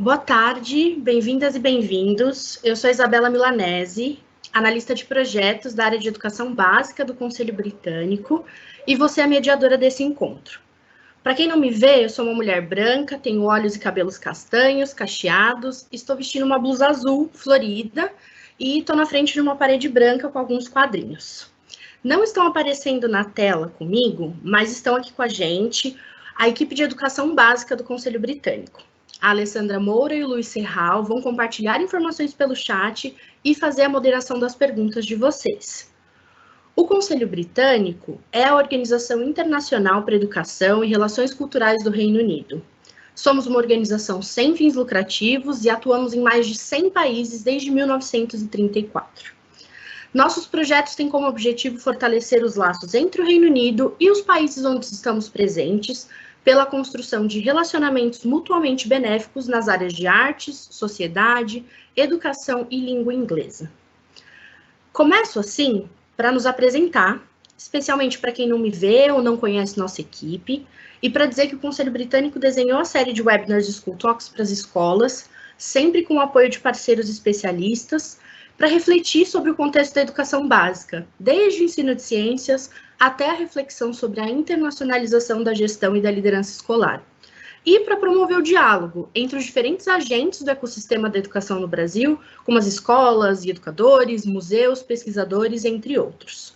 Boa tarde, bem-vindas e bem-vindos. Eu sou Isabela Milanese, analista de projetos da área de educação básica do Conselho Britânico, e você é a mediadora desse encontro. Para quem não me vê, eu sou uma mulher branca, tenho olhos e cabelos castanhos, cacheados, estou vestindo uma blusa azul florida e estou na frente de uma parede branca com alguns quadrinhos. Não estão aparecendo na tela comigo, mas estão aqui com a gente a equipe de educação básica do Conselho Britânico. A Alessandra Moura e o Luiz Serral vão compartilhar informações pelo chat e fazer a moderação das perguntas de vocês. O Conselho Britânico é a Organização Internacional para a Educação e Relações Culturais do Reino Unido. Somos uma organização sem fins lucrativos e atuamos em mais de 100 países desde 1934. Nossos projetos têm como objetivo fortalecer os laços entre o Reino Unido e os países onde estamos presentes, pela construção de relacionamentos mutuamente benéficos nas áreas de artes, sociedade, educação e língua inglesa. Começo assim para nos apresentar, especialmente para quem não me vê ou não conhece nossa equipe, e para dizer que o Conselho Britânico desenhou a série de webinars de School Talks para as escolas, sempre com o apoio de parceiros especialistas, para refletir sobre o contexto da educação básica, desde o ensino de ciências até a reflexão sobre a internacionalização da gestão e da liderança escolar. E para promover o diálogo entre os diferentes agentes do ecossistema da educação no Brasil, como as escolas e educadores, museus, pesquisadores, entre outros.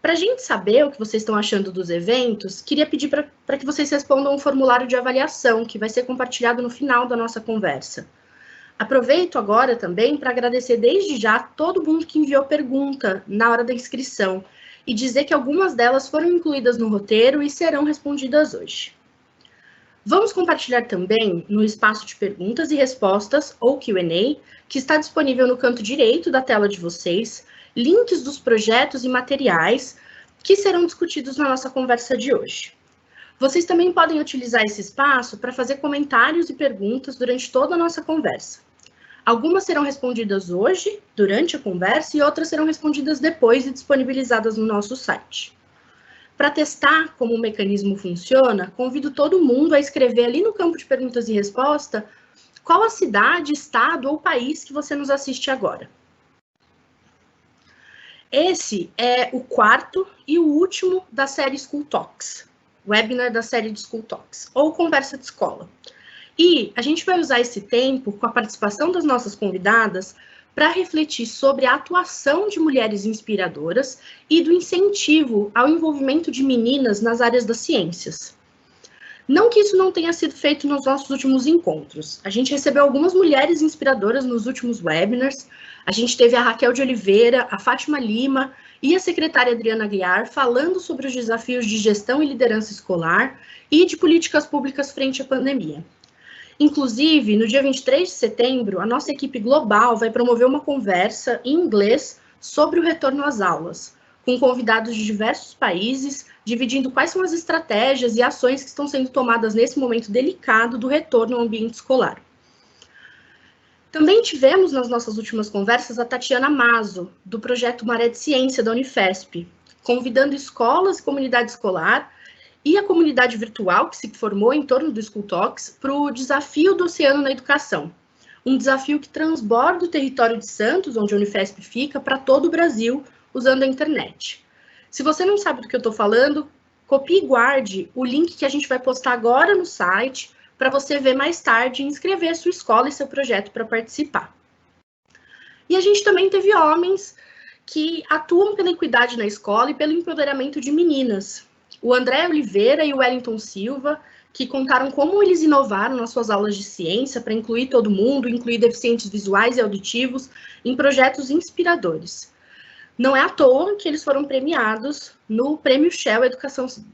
Para a gente saber o que vocês estão achando dos eventos, queria pedir para que vocês respondam um formulário de avaliação, que vai ser compartilhado no final da nossa conversa. Aproveito agora também para agradecer desde já todo mundo que enviou pergunta na hora da inscrição e dizer que algumas delas foram incluídas no roteiro e serão respondidas hoje. Vamos compartilhar também no espaço de perguntas e respostas, ou Q&A, que está disponível no canto direito da tela de vocês, links dos projetos e materiais que serão discutidos na nossa conversa de hoje. Vocês também podem utilizar esse espaço para fazer comentários e perguntas durante toda a nossa conversa. Algumas serão respondidas hoje, durante a conversa, e outras serão respondidas depois e disponibilizadas no nosso site. Para testar como o mecanismo funciona, convido todo mundo a escrever ali no campo de perguntas e respostas qual a cidade, estado ou país que você nos assiste agora. Esse é o quarto e o último da série School Talks, webinar da série de School Talks, ou conversa de escola. E a gente vai usar esse tempo, com a participação das nossas convidadas, para refletir sobre a atuação de mulheres inspiradoras e do incentivo ao envolvimento de meninas nas áreas das ciências. Não que isso não tenha sido feito nos nossos últimos encontros. A gente recebeu algumas mulheres inspiradoras nos últimos webinars. A gente teve a Raquel de Oliveira, a Fátima Lima e a secretária Adriana Guiar falando sobre os desafios de gestão e liderança escolar e de políticas públicas frente à pandemia. Inclusive, no dia 23 de setembro, a nossa equipe global vai promover uma conversa em inglês sobre o retorno às aulas, com convidados de diversos países, dividindo quais são as estratégias e ações que estão sendo tomadas nesse momento delicado do retorno ao ambiente escolar. Também tivemos nas nossas últimas conversas a Tatiana Mazo, do projeto Maré de Ciência da Unifesp, convidando escolas e comunidade escolar e a comunidade virtual que se formou em torno do School Talks para o desafio do oceano na educação. Um desafio que transborda o território de Santos, onde a Unifesp fica, para todo o Brasil, usando a internet. Se você não sabe do que eu estou falando, copie e guarde o link que a gente vai postar agora no site, para você ver mais tarde e inscrever a sua escola e seu projeto para participar. E a gente também teve homens que atuam pela equidade na escola e pelo empoderamento de meninas. O André Oliveira e o Wellington Silva, que contaram como eles inovaram nas suas aulas de ciência para incluir todo mundo, incluir deficientes visuais e auditivos, em projetos inspiradores. Não é à toa que eles foram premiados no Prêmio Shell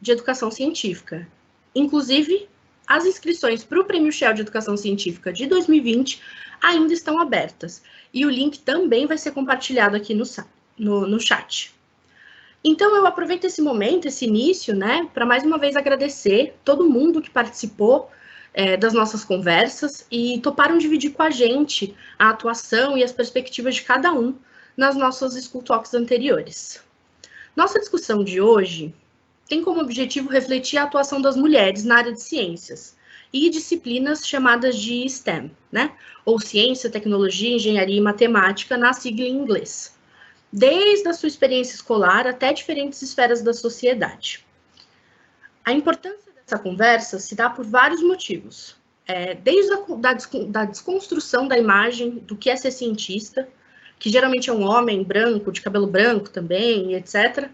de Educação Científica. Inclusive, as inscrições para o Prêmio Shell de Educação Científica de 2020 ainda estão abertas. E o link também vai ser compartilhado aqui no chat. Então, eu aproveito esse momento, esse início, para mais uma vez agradecer todo mundo que participou das nossas conversas e toparam dividir com a gente a atuação e as perspectivas de cada um nas nossas School Talks anteriores. Nossa discussão de hoje tem como objetivo refletir a atuação das mulheres na área de ciências e disciplinas chamadas de STEM, né? Ou ciência, tecnologia, engenharia e matemática, na sigla em inglês. Desde a sua experiência escolar até diferentes esferas da sociedade. A importância dessa conversa se dá por vários motivos. Desde a desconstrução da imagem do que é ser cientista, que geralmente é um homem branco, de cabelo branco também, etc.,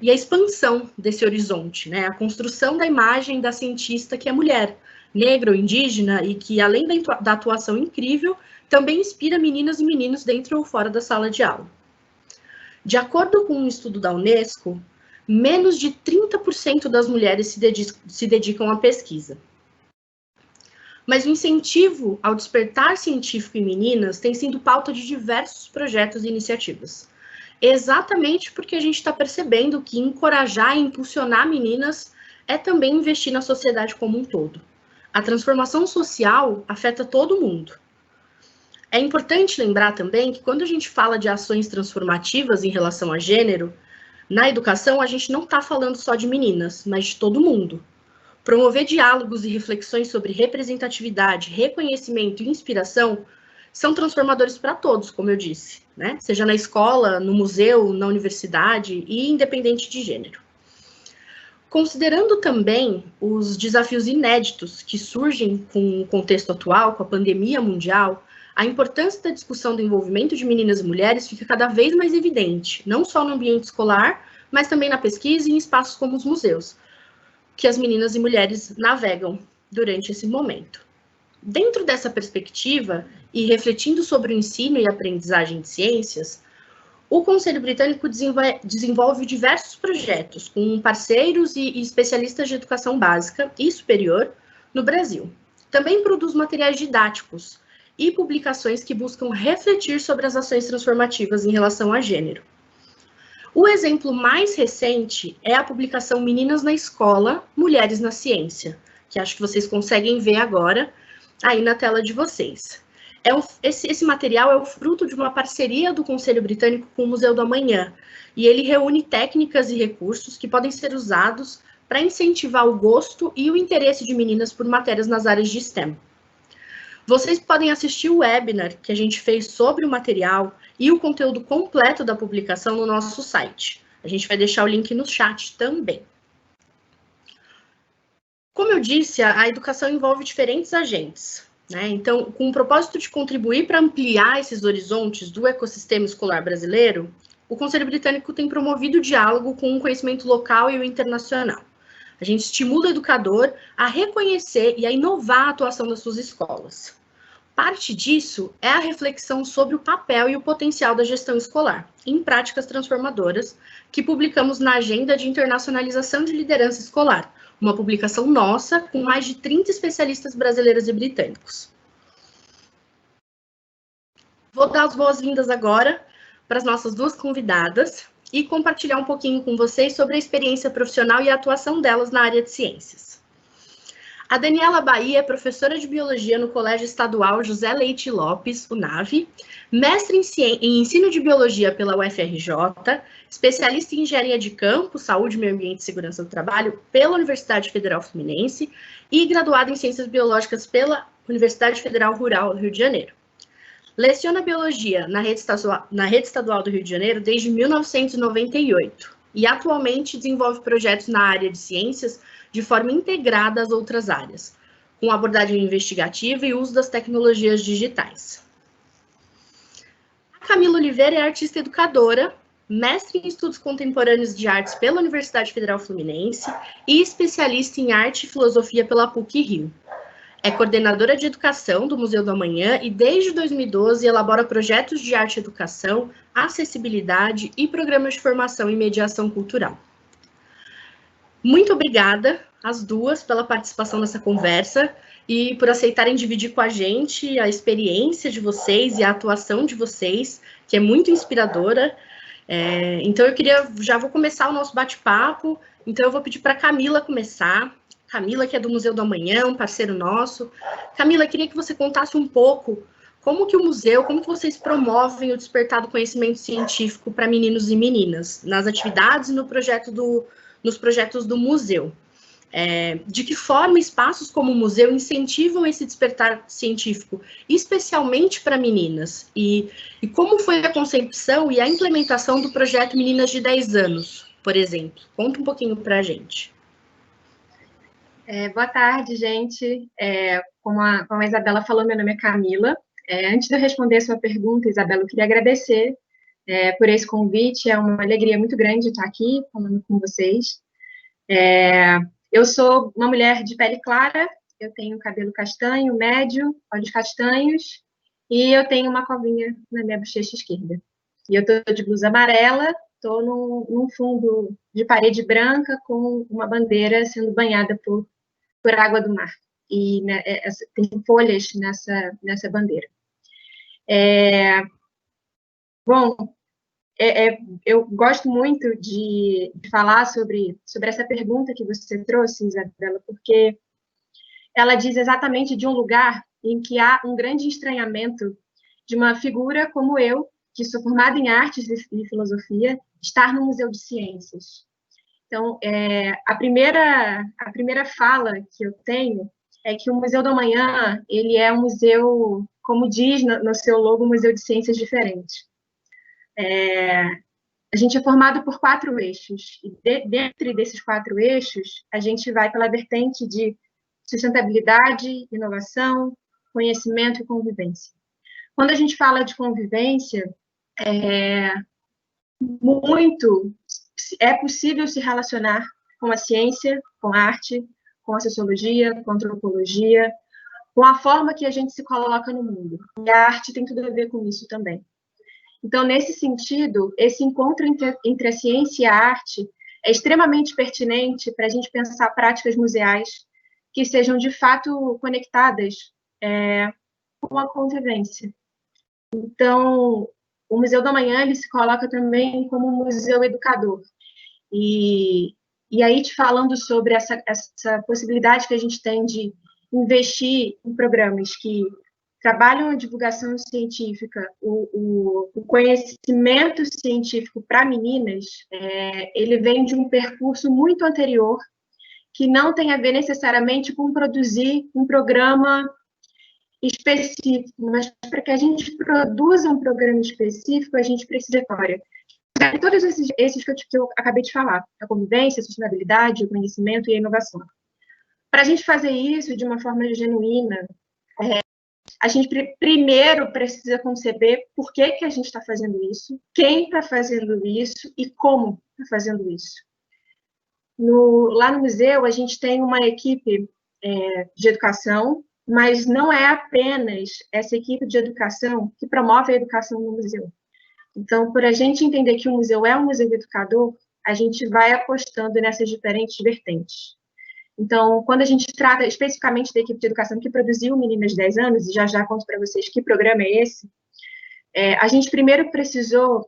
e a expansão desse horizonte, né? A construção da imagem da cientista que é mulher, negra ou indígena, e que, além da atuação incrível, também inspira meninas e meninos dentro ou fora da sala de aula. De acordo com um estudo da Unesco, menos de 30% das mulheres se dedicam à pesquisa. Mas o incentivo ao despertar científico em meninas tem sido pauta de diversos projetos e iniciativas. Exatamente porque a gente está percebendo que encorajar e impulsionar meninas é também investir na sociedade como um todo. A transformação social afeta todo mundo. É importante lembrar também que quando a gente fala de ações transformativas em relação a gênero, na educação a gente não está falando só de meninas, mas de todo mundo. Promover diálogos e reflexões sobre representatividade, reconhecimento e inspiração são transformadores para todos, como eu disse, né? Seja na escola, no museu, na universidade e independente de gênero. Considerando também os desafios inéditos que surgem com o contexto atual, com a pandemia mundial, a importância da discussão do envolvimento de meninas e mulheres fica cada vez mais evidente, não só no ambiente escolar, mas também na pesquisa e em espaços como os museus, que as meninas e mulheres navegam durante esse momento. Dentro dessa perspectiva, e refletindo sobre o ensino e aprendizagem de ciências, o Conselho Britânico desenvolve diversos projetos com parceiros e especialistas de educação básica e superior no Brasil. Também produz materiais didáticos e publicações que buscam refletir sobre as ações transformativas em relação a gênero. O exemplo mais recente é a publicação Meninas na Escola, Mulheres na Ciência, que acho que vocês conseguem ver agora, aí na tela de vocês. Esse material é o fruto de uma parceria do Conselho Britânico com o Museu do Amanhã, e ele reúne técnicas e recursos que podem ser usados para incentivar o gosto e o interesse de meninas por matérias nas áreas de STEM. Vocês podem assistir o webinar que a gente fez sobre o material e o conteúdo completo da publicação no nosso site. A gente vai deixar o link no chat também. Como eu disse, a educação envolve diferentes agentes, né? Então, com o propósito de contribuir para ampliar esses horizontes do ecossistema escolar brasileiro, o Conselho Britânico tem promovido o diálogo com o conhecimento local e o internacional. A gente estimula o educador a reconhecer e a inovar a atuação das suas escolas. Parte disso é a reflexão sobre o papel e o potencial da gestão escolar, em práticas transformadoras, que publicamos na Agenda de Internacionalização de Liderança Escolar, uma publicação nossa com mais de 30 especialistas brasileiros e britânicos. Vou dar as boas-vindas agora para as nossas duas convidadas e compartilhar um pouquinho com vocês sobre a experiência profissional e a atuação delas na área de ciências. A Daniela Bahia é professora de Biologia no Colégio Estadual José Leite Lopes, UNAV, mestre em Ensino de Biologia pela UFRJ, especialista em Engenharia de Campo, Saúde, Meio Ambiente e Segurança do Trabalho pela Universidade Federal Fluminense e graduada em Ciências Biológicas pela Universidade Federal Rural do Rio de Janeiro. Leciona Biologia na Rede Estadual do Rio de Janeiro desde 1998 e atualmente desenvolve projetos na área de ciências de forma integrada às outras áreas, com abordagem investigativa e uso das tecnologias digitais. A Camila Oliveira é artista educadora, mestre em estudos contemporâneos de artes pela Universidade Federal Fluminense e especialista em arte e filosofia pela PUC-Rio. É coordenadora de educação do Museu do Amanhã e, desde 2012, elabora projetos de arte e educação, acessibilidade e programas de formação e mediação cultural. Muito obrigada às duas pela participação nessa conversa e por aceitarem dividir com a gente a experiência de vocês e a atuação de vocês, que é muito inspiradora. Então, já vou começar o nosso bate-papo, então eu vou pedir para a Camila começar. Camila, que é do Museu do Amanhã, um parceiro nosso. Camila, queria que você contasse um pouco como que o museu, como que vocês promovem o despertar do conhecimento científico para meninos e meninas, nas atividades e nos projetos do museu. De que forma espaços como o museu incentivam esse despertar científico, especialmente para meninas? E como foi a concepção e a implementação do projeto Meninas de 10 anos, por exemplo? Conta um pouquinho para a gente. Boa tarde, gente. Como a Isabela falou, meu nome é Camila. Antes de eu responder a sua pergunta, Isabela, eu queria agradecer por esse convite. É uma alegria muito grande estar aqui falando com vocês. Eu sou uma mulher de pele clara, eu tenho cabelo castanho, médio, olhos castanhos, e eu tenho uma covinha na minha bochecha esquerda. E eu estou de blusa amarela, estou num fundo de parede branca com uma bandeira sendo banhada por água do mar. E né, tem folhas nessa bandeira. Bom, eu gosto muito de falar sobre essa pergunta que você trouxe, Isabela, porque ela diz exatamente de um lugar em que há um grande estranhamento de uma figura como eu, que sou formada em artes e filosofia, estar no Museu de Ciências. Então, a primeira fala que eu tenho é que o Museu do Amanhã, ele é um museu, como diz no seu logo, um museu de ciências diferente. A gente é formado por 4 eixos, e dentro desses 4 eixos, a gente vai pela vertente de sustentabilidade, inovação, conhecimento e convivência. Quando a gente fala de convivência, é possível se relacionar com a ciência, com a arte, com a sociologia, com a antropologia, com a forma que a gente se coloca no mundo. E a arte tem tudo a ver com isso também. Então, nesse sentido, esse encontro entre a ciência e a arte é extremamente pertinente para a gente pensar práticas museais que sejam, de fato, conectadas com a convivência. Então, o Museu do Amanhã ele se coloca também como um museu educador. E aí, te falando sobre essa possibilidade que a gente tem de investir em programas que trabalham a divulgação científica, o conhecimento científico para meninas, ele vem de um percurso muito anterior, que não tem a ver necessariamente com produzir um programa específico, mas para que a gente produza um programa específico, a gente precisa de história. Todos esses que eu acabei de falar, a convivência, a sustentabilidade, o conhecimento e a inovação. Para a gente fazer isso de uma forma genuína, a gente primeiro precisa conceber por que a gente está fazendo isso, quem está fazendo isso e como está fazendo isso. Lá no museu, a gente tem uma equipe de educação, mas não é apenas essa equipe de educação que promove a educação no museu. Então, por a gente entender que o museu é um museu educador, a gente vai apostando nessas diferentes vertentes. Então, quando a gente trata especificamente da equipe de educação que produziu Meninas de 10 anos, e já conto para vocês que programa é esse, a gente primeiro precisou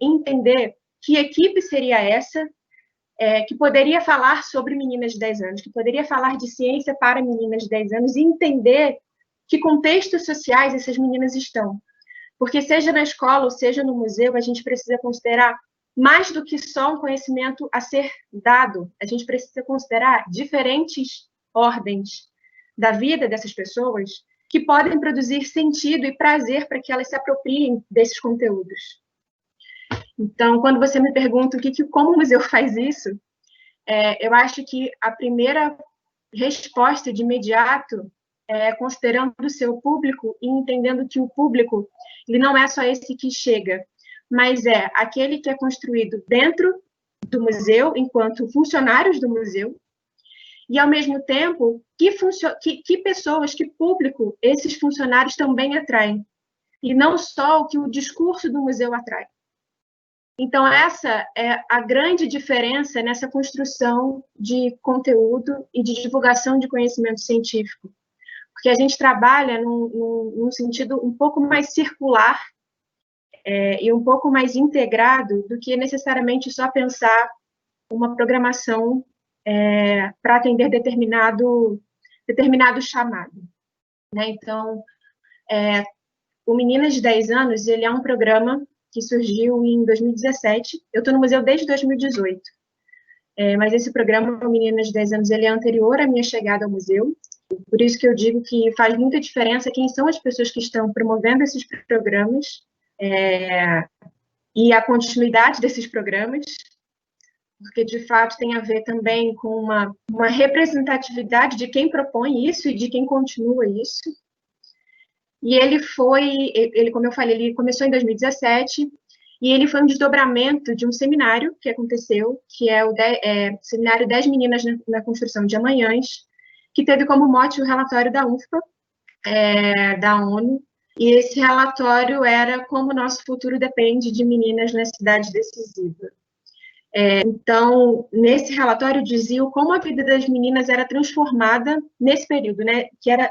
entender que equipe seria essa que poderia falar sobre meninas de 10 anos, que poderia falar de ciência para meninas de 10 anos e entender que contextos sociais essas meninas estão. Porque seja na escola ou seja no museu, a gente precisa considerar mais do que só um conhecimento a ser dado. A gente precisa considerar diferentes ordens da vida dessas pessoas que podem produzir sentido e prazer para que elas se apropriem desses conteúdos. Então, quando você me pergunta como o museu faz isso, eu acho que a primeira resposta de imediato considerando o seu público e entendendo que o público ele não é só esse que chega, mas é aquele que é construído dentro do museu, enquanto funcionários do museu, e, ao mesmo tempo, que pessoas, que público esses funcionários também atraem, e não só o que o discurso do museu atrai. Então, essa é a grande diferença nessa construção de conteúdo e de divulgação de conhecimento científico, porque a gente trabalha num sentido um pouco mais circular e um pouco mais integrado do que necessariamente só pensar uma programação para atender determinado chamado. Né? Então, o Meninas de 10 anos, ele é um programa que surgiu em 2017. Eu estou no museu desde 2018. Mas esse programa, Meninas de 10 anos, ele é anterior à minha chegada ao museu. Por isso que eu digo que faz muita diferença quem são as pessoas que estão promovendo esses programas e a continuidade desses programas, porque, de fato, tem a ver também com uma representatividade de quem propõe isso e de quem continua isso. E ele, como eu falei, ele começou em 2017, e ele foi um desdobramento de um seminário que aconteceu, que é o seminário 10 Meninas na Construção de Amanhãs, que teve como mote o relatório da UNFPA, da ONU, e esse relatório era como o nosso futuro depende de meninas na cidade decisiva. Então, nesse relatório dizia como a vida das meninas era transformada nesse período, né, que era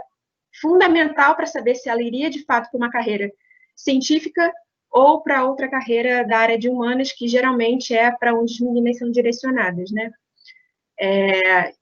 fundamental para saber se ela iria, de fato, para uma carreira científica ou para outra carreira da área de humanas, que geralmente é para onde as meninas são direcionadas, né.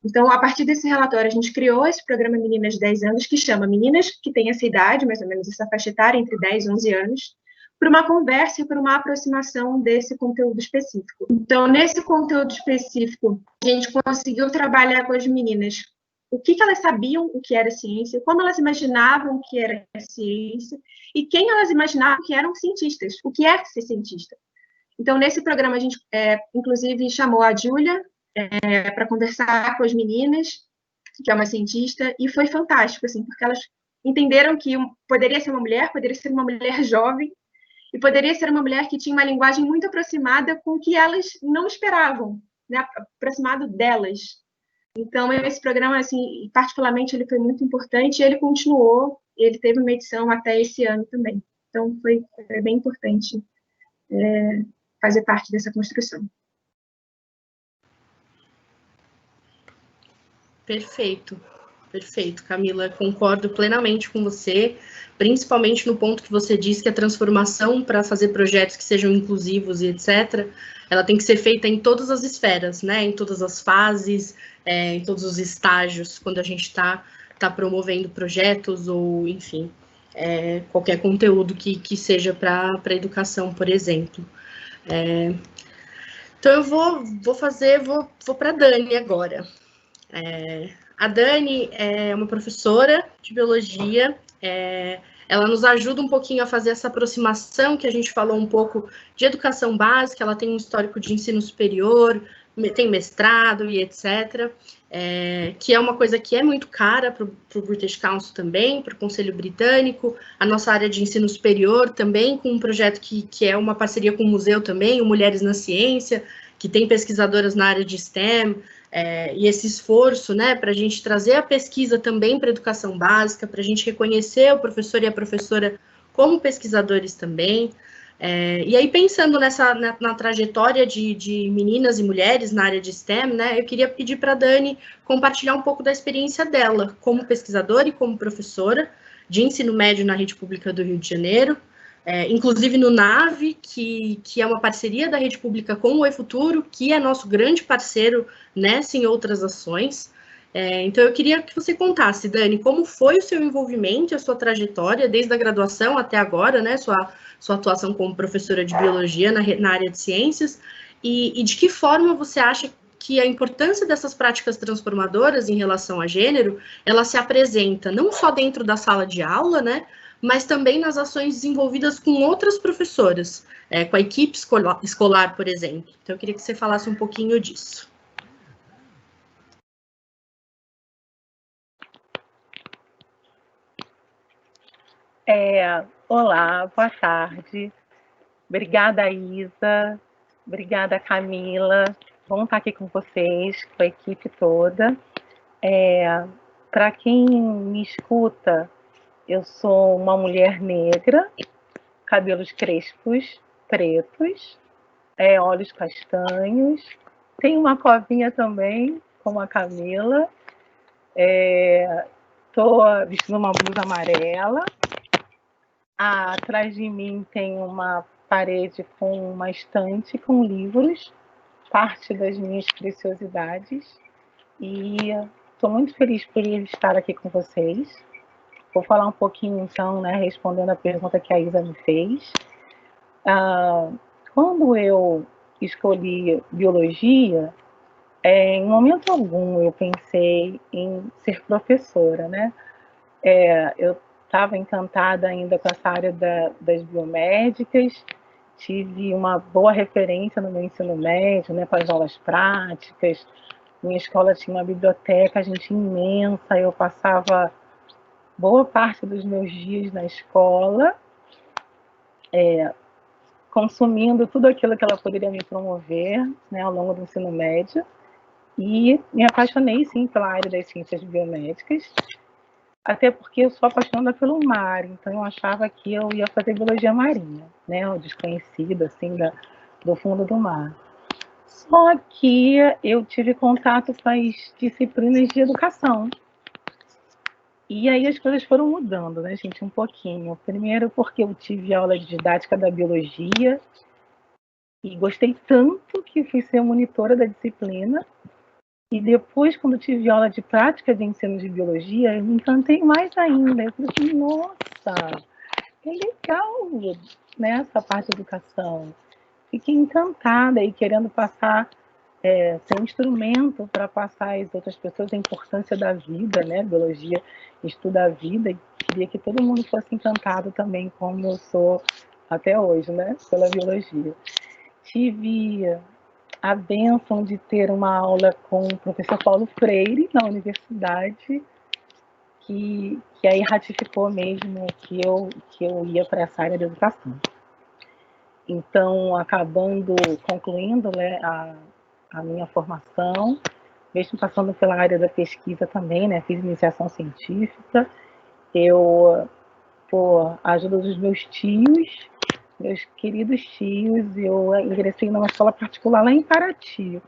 Então, a partir desse relatório, a gente criou esse programa Meninas de 10 anos, que chama Meninas que têm essa idade, mais ou menos essa faixa etária, entre 10 e 11 anos, para uma conversa e para uma aproximação desse conteúdo específico. Então, nesse conteúdo específico, a gente conseguiu trabalhar com as meninas o que elas sabiam o que era ciência, como elas imaginavam o que era ciência, e quem elas imaginavam que eram cientistas, o que é ser cientista. Então, nesse programa, a gente, inclusive, chamou a Júlia para conversar com as meninas, que é uma cientista, e foi fantástico, assim, porque elas entenderam que poderia ser uma mulher jovem, e poderia ser uma mulher que tinha uma linguagem muito aproximada com o que elas não esperavam, né, aproximado delas. Então, esse programa, assim, particularmente, ele foi muito importante, e ele continuou, ele teve uma edição até esse ano também. Então, foi bem importante fazer parte dessa construção. Perfeito, perfeito, Camila, concordo plenamente com você, principalmente no ponto que você disse que a transformação para fazer projetos que sejam inclusivos e etc., ela tem que ser feita em todas as esferas, né, em todas as fases, em todos os estágios, quando a gente está promovendo projetos ou, enfim, qualquer conteúdo que seja para educação, por exemplo. Então, eu vou para a Dani agora. A Dani é uma professora de biologia, ela nos ajuda um pouquinho a fazer essa aproximação, que a gente falou um pouco de educação básica, ela tem um histórico de ensino superior, tem mestrado e etc., que é uma coisa que é muito cara para o British Council também, para o Conselho Britânico, a nossa área de ensino superior também, com um projeto que é uma parceria com o museu também, o Mulheres na Ciência, que tem pesquisadoras na área de STEM, e esse esforço, né, para a gente trazer a pesquisa também para a educação básica, para a gente reconhecer o professor e a professora como pesquisadores também. E aí, pensando na trajetória de meninas e mulheres na área de STEM, né, eu queria pedir para a Dani compartilhar um pouco da experiência dela como pesquisadora e como professora de ensino médio na rede pública do Rio de Janeiro, inclusive no NAVE, que é uma parceria da rede pública com o eFuturo, que é nosso grande parceiro nessa e em outras ações. Então, eu queria que você contasse, Dani, como foi o seu envolvimento, a sua trajetória, desde a graduação até agora, né, sua atuação como professora de biologia na área de ciências, e de que forma você acha que a importância dessas práticas transformadoras em relação a gênero, ela se apresenta não só dentro da sala de aula, né, mas também nas ações desenvolvidas com outras professoras, com a equipe escolar, por exemplo. Então, eu queria que você falasse um pouquinho disso. Olá, boa tarde. Obrigada, Isa. Obrigada, Camila. Vamos estar aqui com vocês, com a equipe toda. Para quem me escuta, eu sou uma mulher negra, cabelos crespos, pretos, olhos castanhos. Tenho uma covinha também, como a Camila. Estou vestindo uma blusa amarela. Atrás de mim tem uma parede com uma estante com livros, parte das minhas preciosidades. E estou muito feliz por estar aqui com vocês. Vou falar um pouquinho, então, né, respondendo a pergunta que a Isa me fez. Quando eu escolhi biologia, Em momento algum eu pensei em ser professora, né? Eu estava encantada ainda com essa área das biomédicas, tive uma boa referência no meu ensino médio, né, com as aulas práticas. Minha escola tinha uma biblioteca, gente, imensa, eu passava boa parte dos meus dias na escola, consumindo tudo aquilo que ela poderia me promover, né, ao longo do ensino médio. E me apaixonei, sim, pela área das ciências biomédicas, até porque eu sou apaixonada pelo mar, então eu achava que eu ia fazer biologia marinha, né, o desconhecido, assim, do fundo do mar. Só que eu tive contato com as disciplinas de educação. E aí as coisas foram mudando, né, gente, um pouquinho. Primeiro porque eu tive aula de didática da biologia e gostei tanto que fui ser monitora da disciplina. E depois, quando tive aula de prática de ensino de biologia, eu me encantei mais ainda. Eu falei assim, nossa, que legal, né, essa parte de educação. Fiquei encantada e querendo passar, ser um instrumento para passar às outras pessoas a importância da vida, né? Biologia estuda a vida e queria que todo mundo fosse encantado também, como eu sou até hoje, né? Pela biologia. Tive a bênção de ter uma aula com o professor Paulo Freire na universidade, que aí ratificou mesmo que eu ia para essa área de educação. Então, concluindo, né, a minha formação, mesmo passando pela área da pesquisa também, né, fiz iniciação científica, eu, por ajuda dos meus tios, meus queridos tios, eu ingressei numa escola particular lá em Paraty,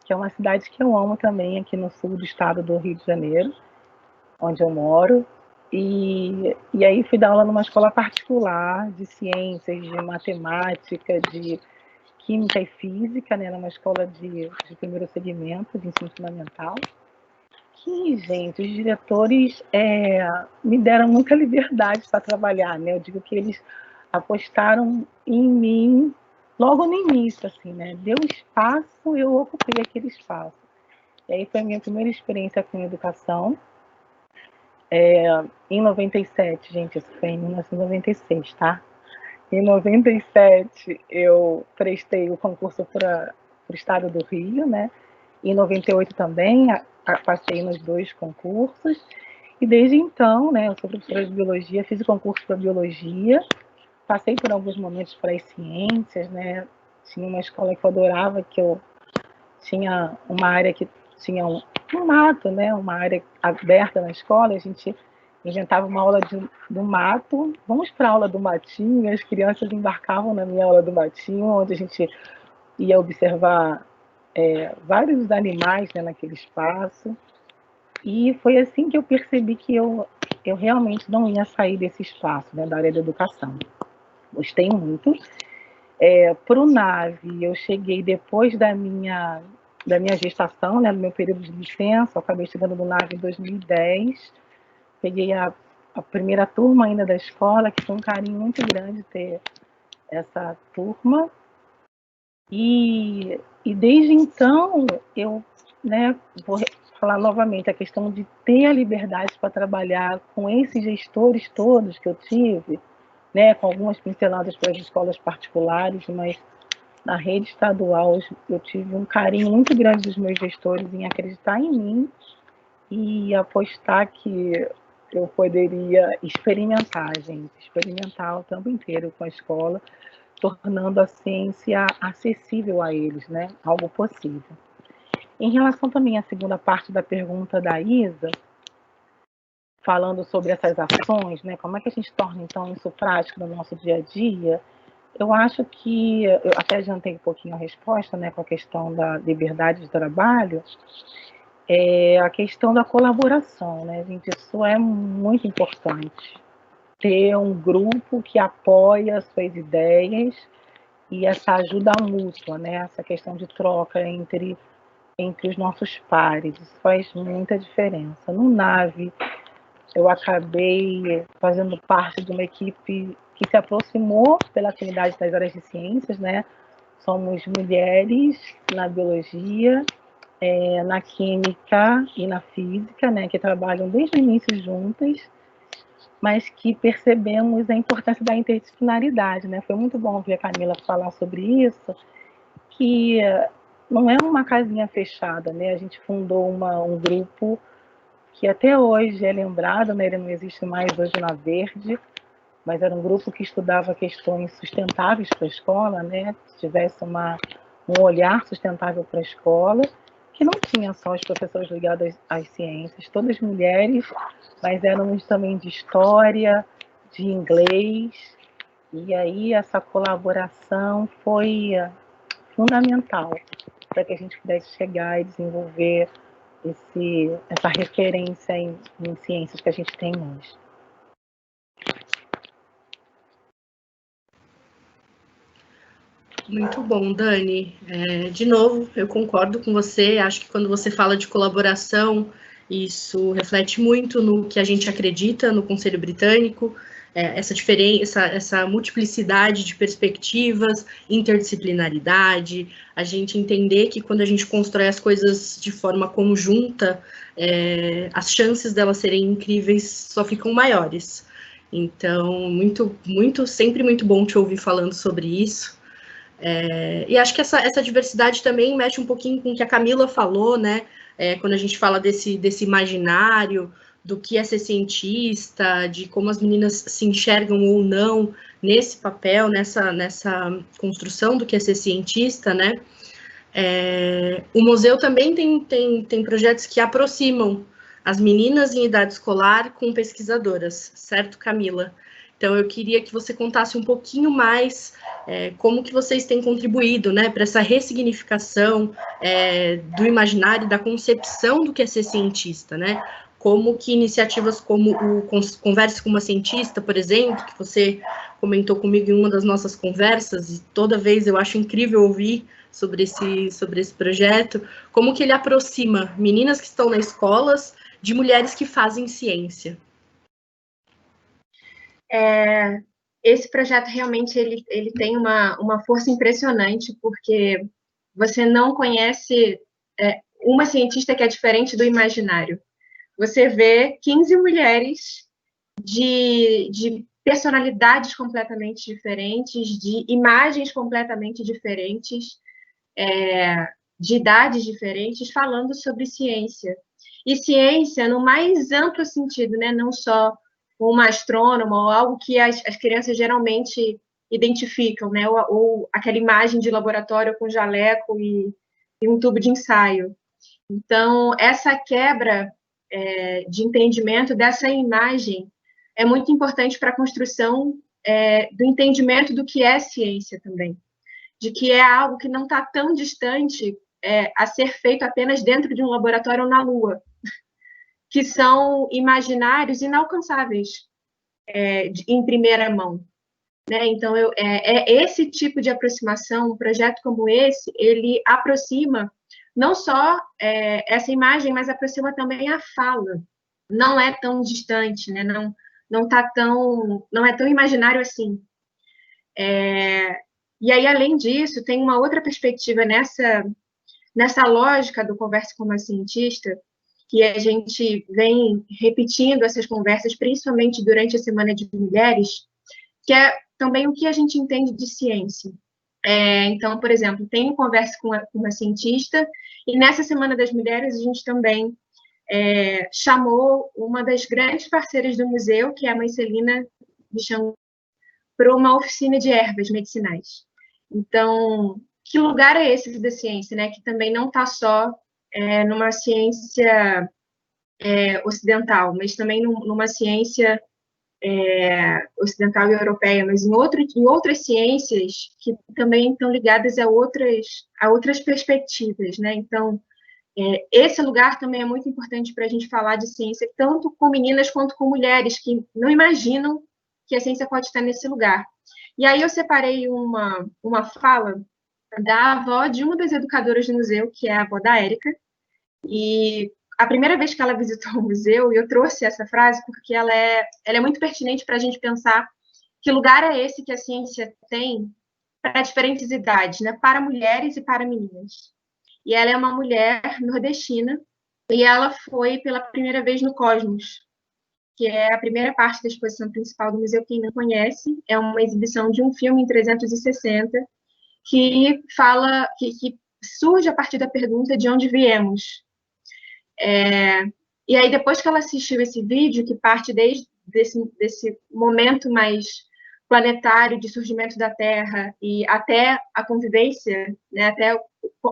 que é uma cidade que eu amo também, aqui no sul do estado do Rio de Janeiro, onde eu moro. E aí fui dar aula numa escola particular de ciências, de matemática, de química e física, né, numa escola de primeiro segmento, de ensino fundamental. Que, gente, os diretores me deram muita liberdade para trabalhar, né? Eu digo que eles apostaram em mim logo no início, assim, né? Deu espaço, eu ocupei aquele espaço. E aí foi a minha primeira experiência com educação. Em 97, gente, isso foi em 1996, tá? Em 97, eu prestei o concurso para o estado do Rio, né? Em 98 também, passei nos 2 concursos. E desde então, né, eu sou professora de biologia, fiz o concurso para biologia, passei por alguns momentos para as ciências, né? Tinha uma escola que eu adorava, que eu tinha uma área que tinha um mato, né? Uma área aberta na escola, a gente inventava uma aula do mato, vamos para a aula do matinho, as crianças embarcavam na minha aula do matinho, onde a gente ia observar vários animais, né, naquele espaço. E foi assim que eu percebi que eu realmente não ia sair desse espaço, né, da área da educação. Gostei muito. Para o NAVE, eu cheguei depois da minha gestação, né, do meu período de licença, eu acabei chegando no NAVE em 2010. Peguei a primeira turma ainda da escola, que foi um carinho muito grande ter essa turma. E desde então, eu, né, vou falar novamente, a questão de ter a liberdade para trabalhar com esses gestores todos que eu tive, né, com algumas pinceladas para as escolas particulares, mas na rede estadual eu tive um carinho muito grande dos meus gestores em acreditar em mim e apostar que eu poderia experimentar, gente, experimentar o tempo inteiro com a escola, tornando a ciência acessível a eles, né? Algo possível. Em relação também à segunda parte da pergunta da Isa, falando sobre essas ações, né? Como é que a gente torna, então, isso prático no nosso dia a dia? Eu acho que, eu até adiantei um pouquinho a resposta, né, com a questão da liberdade de trabalho, a questão da colaboração, né, gente? Isso é muito importante. Ter um grupo que apoia as suas ideias e essa ajuda mútua, né? Essa questão de troca entre os nossos pares, isso faz muita diferença. No NAVE, eu acabei fazendo parte de uma equipe que se aproximou pela afinidade das áreas de ciências, né? Somos mulheres na biologia na química e na física, né, que trabalham desde o início juntas, mas que percebemos a importância da interdisciplinaridade, né? Foi muito bom ver a Camila falar sobre isso, que não é uma casinha fechada, né? A gente fundou um grupo que até hoje é lembrado, né? Ele não existe mais hoje na Verde, mas era um grupo que estudava questões sustentáveis para a escola, né? Que tivesse um olhar sustentável para a escola, que não tinha só os professores ligados às ciências, todas mulheres, mas éramos também de história, de inglês, e aí essa colaboração foi fundamental para que a gente pudesse chegar e desenvolver essa referência em ciências que a gente tem hoje. Muito bom, Dani. De novo, eu concordo com você. Acho que quando você fala de colaboração, isso reflete muito no que a gente acredita no Conselho Britânico, essa diferença, essa multiplicidade de perspectivas, interdisciplinaridade, a gente entender que quando a gente constrói as coisas de forma conjunta, as chances delas serem incríveis só ficam maiores. Então, sempre muito bom te ouvir falando sobre isso. E acho que essa diversidade também mexe um pouquinho com o que a Camila falou, né? Quando a gente fala desse imaginário, do que é ser cientista, de como as meninas se enxergam ou não nesse papel, nessa construção do que é ser cientista, né? O museu também tem projetos que aproximam as meninas em idade escolar com pesquisadoras, certo, Camila? Então, eu queria que você contasse um pouquinho mais como que vocês têm contribuído, né, para essa ressignificação do imaginário, da concepção do que é ser cientista, né? Como que iniciativas como o Converse com uma Cientista, por exemplo, que você comentou comigo em uma das nossas conversas, e toda vez eu acho incrível ouvir sobre esse projeto, como que ele aproxima meninas que estão nas escolas de mulheres que fazem ciência. Esse projeto realmente ele tem uma força impressionante, porque você não conhece uma cientista que é diferente do imaginário. Você vê 15 mulheres de personalidades completamente diferentes, de imagens completamente diferentes, de idades diferentes, falando sobre ciência. E ciência no mais amplo sentido, né? Não só uma astrônoma ou algo que as crianças geralmente identificam, né? Ou aquela imagem de laboratório com jaleco e um tubo de ensaio. Então, essa quebra de entendimento dessa imagem é muito importante para a construção do entendimento do que é ciência também, de que é algo que não está tão distante a ser feito apenas dentro de um laboratório ou na Lua, que são imaginários inalcançáveis em primeira mão. Né? Então, esse tipo de aproximação, um projeto como esse, ele aproxima não só essa imagem, mas aproxima também a fala. Não é tão distante, né? Não é tão imaginário assim. E aí, além disso, tem uma outra perspectiva nessa lógica do Converse com uma Cientista, que a gente vem repetindo essas conversas, principalmente durante a Semana de Mulheres, que é também o que a gente entende de ciência. Então, por exemplo, tem um Converse com uma Cientista, e nessa Semana das Mulheres a gente também chamou uma das grandes parceiras do museu, que é a Mãe Celina de Xangô, para uma oficina de ervas medicinais. Então, que lugar é esse da ciência, né? Que também não está só numa ciência ocidental, mas também numa ciência ocidental e europeia, mas em outras ciências que também estão ligadas a outras perspectivas, né? Então, esse lugar também é muito importante para a gente falar de ciência, tanto com meninas quanto com mulheres que não imaginam que a ciência pode estar nesse lugar. E aí eu separei uma fala da avó de uma das educadoras do museu, que é a avó da Érica, e a primeira vez que ela visitou o museu, eu trouxe essa frase porque ela é muito pertinente para a gente pensar que lugar é esse que a ciência tem para diferentes idades, né? Para mulheres e para meninas. E ela é uma mulher nordestina, e ela foi pela primeira vez no Cosmos, que é a primeira parte da exposição principal do museu. Quem não conhece, é uma exibição de um filme em 360, que fala, que surge a partir da pergunta de onde viemos. E aí, depois que ela assistiu esse vídeo, que parte desde desse momento mais planetário de surgimento da Terra e até a convivência, né,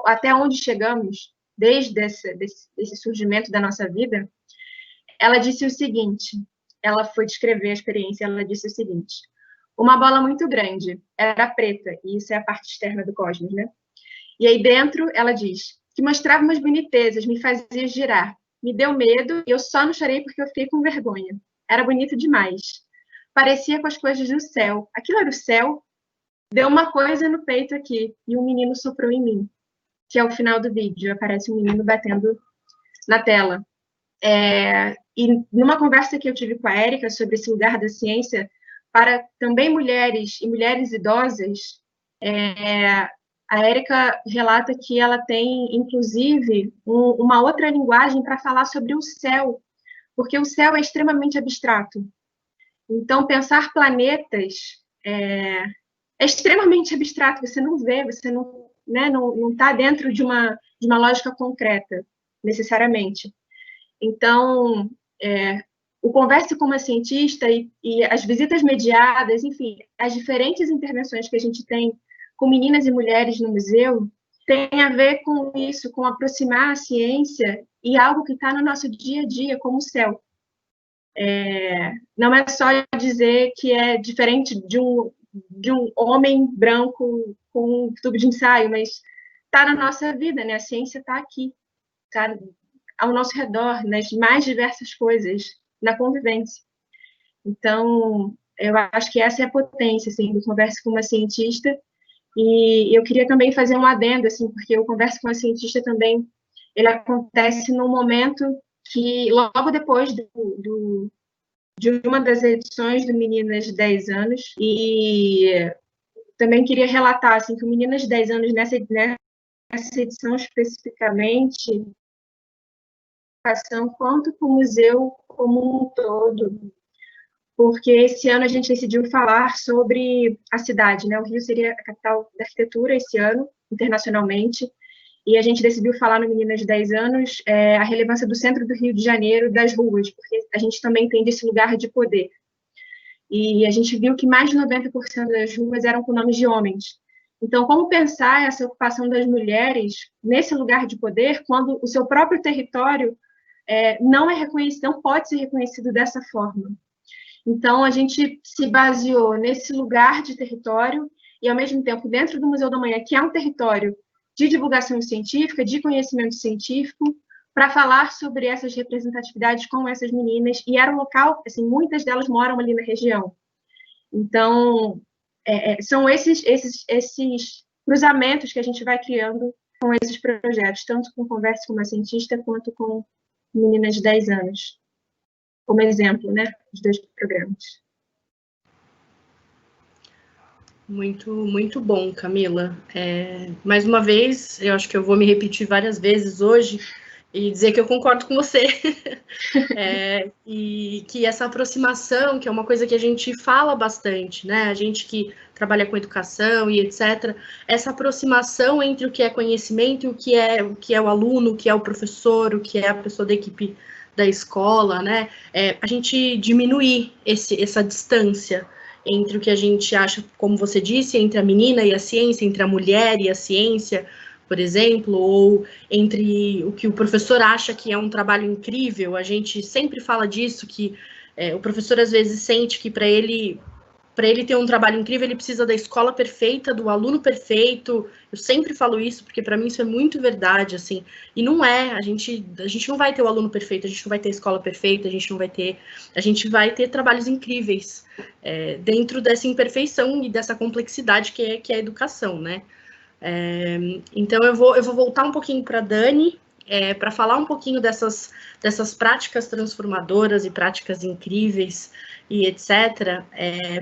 até onde chegamos, desde esse surgimento da nossa vida, ela disse o seguinte, ela foi descrever a experiência, ela disse o seguinte: uma bola muito grande, era preta, e isso é a parte externa do cosmos, né? E aí dentro, ela diz, que mostrava umas bonitezas, me fazia girar, me deu medo, e eu só não chorei porque eu fiquei com vergonha. Era bonito demais. Parecia com as coisas do céu. Aquilo era o céu? Deu uma coisa no peito aqui, e um menino soprou em mim, que é o final do vídeo, aparece um menino batendo na tela. E numa conversa que eu tive com a Érica sobre esse lugar da ciência, para também mulheres e mulheres idosas, a Érica relata que ela tem, inclusive, uma outra linguagem para falar sobre o céu, porque o céu é extremamente abstrato. Então, pensar planetas é extremamente abstrato, você não vê, você não está dentro de uma lógica concreta, necessariamente. Então, o Converse com uma Cientista e as visitas mediadas, enfim, as diferentes intervenções que a gente tem com meninas e mulheres no museu, tem a ver com isso, com aproximar a ciência e algo que está no nosso dia a dia, como o céu. Não é só dizer que é diferente de um homem branco com um tubo de ensaio, mas está na nossa vida, né? A ciência está aqui, está ao nosso redor, nas mais diversas coisas, na convivência. Então, eu acho que essa é a potência, assim, do Converse com uma Cientista. E eu queria também fazer um adendo, assim, porque o Converse com uma Cientista também, ele acontece num momento que, logo depois de uma das edições do Meninas de 10 anos, e também queria relatar, assim, que o Meninas de 10 anos, nessa edição especificamente, quanto para o museu como um todo, porque esse ano a gente decidiu falar sobre a cidade, né? O Rio seria a capital da arquitetura esse ano, internacionalmente, e a gente decidiu falar no Meninas de 10 anos a relevância do centro do Rio de Janeiro, das ruas, porque a gente também tem desse lugar de poder. E a gente viu que mais de 90% das ruas eram com nomes de homens. Então, como pensar essa ocupação das mulheres nesse lugar de poder, quando o seu próprio território não é reconhecido, não pode ser reconhecido dessa forma? Então, a gente se baseou nesse lugar de território e, ao mesmo tempo, dentro do Museu da Manhã, que é um território de divulgação científica, de conhecimento científico, para falar sobre essas representatividades com essas meninas, e era um local, assim, muitas delas moram ali na região. Então, são esses cruzamentos que a gente vai criando com esses projetos, tanto com Converse com uma Cientista, quanto com meninas de 10 anos, como exemplo, né, dos dois programas. Muito, muito bom, Camila. Mais uma vez, eu acho que eu vou me repetir várias vezes hoje e dizer que eu concordo com você. E que essa aproximação, que é uma coisa que a gente fala bastante, né? A gente que trabalha com educação e etc., essa aproximação entre o que é conhecimento e o que é o aluno, o que é o professor, o que é a pessoa da equipe da escola, né? A gente diminuir essa distância entre o que a gente acha, como você disse, entre a menina e a ciência, entre a mulher e a ciência, por exemplo, ou entre o que o professor acha que é um trabalho incrível. A gente sempre fala disso, que o professor às vezes sente que para ele ter um trabalho incrível, ele precisa da escola perfeita, do aluno perfeito. Eu sempre falo isso, porque para mim isso é muito verdade, assim. E não é, a gente não vai ter o aluno perfeito, a gente não vai ter a escola perfeita, a gente vai ter trabalhos incríveis dentro dessa imperfeição e dessa complexidade que é a educação, né? Então eu vou voltar um pouquinho para a Dani, para falar um pouquinho dessas práticas transformadoras e práticas incríveis e etc.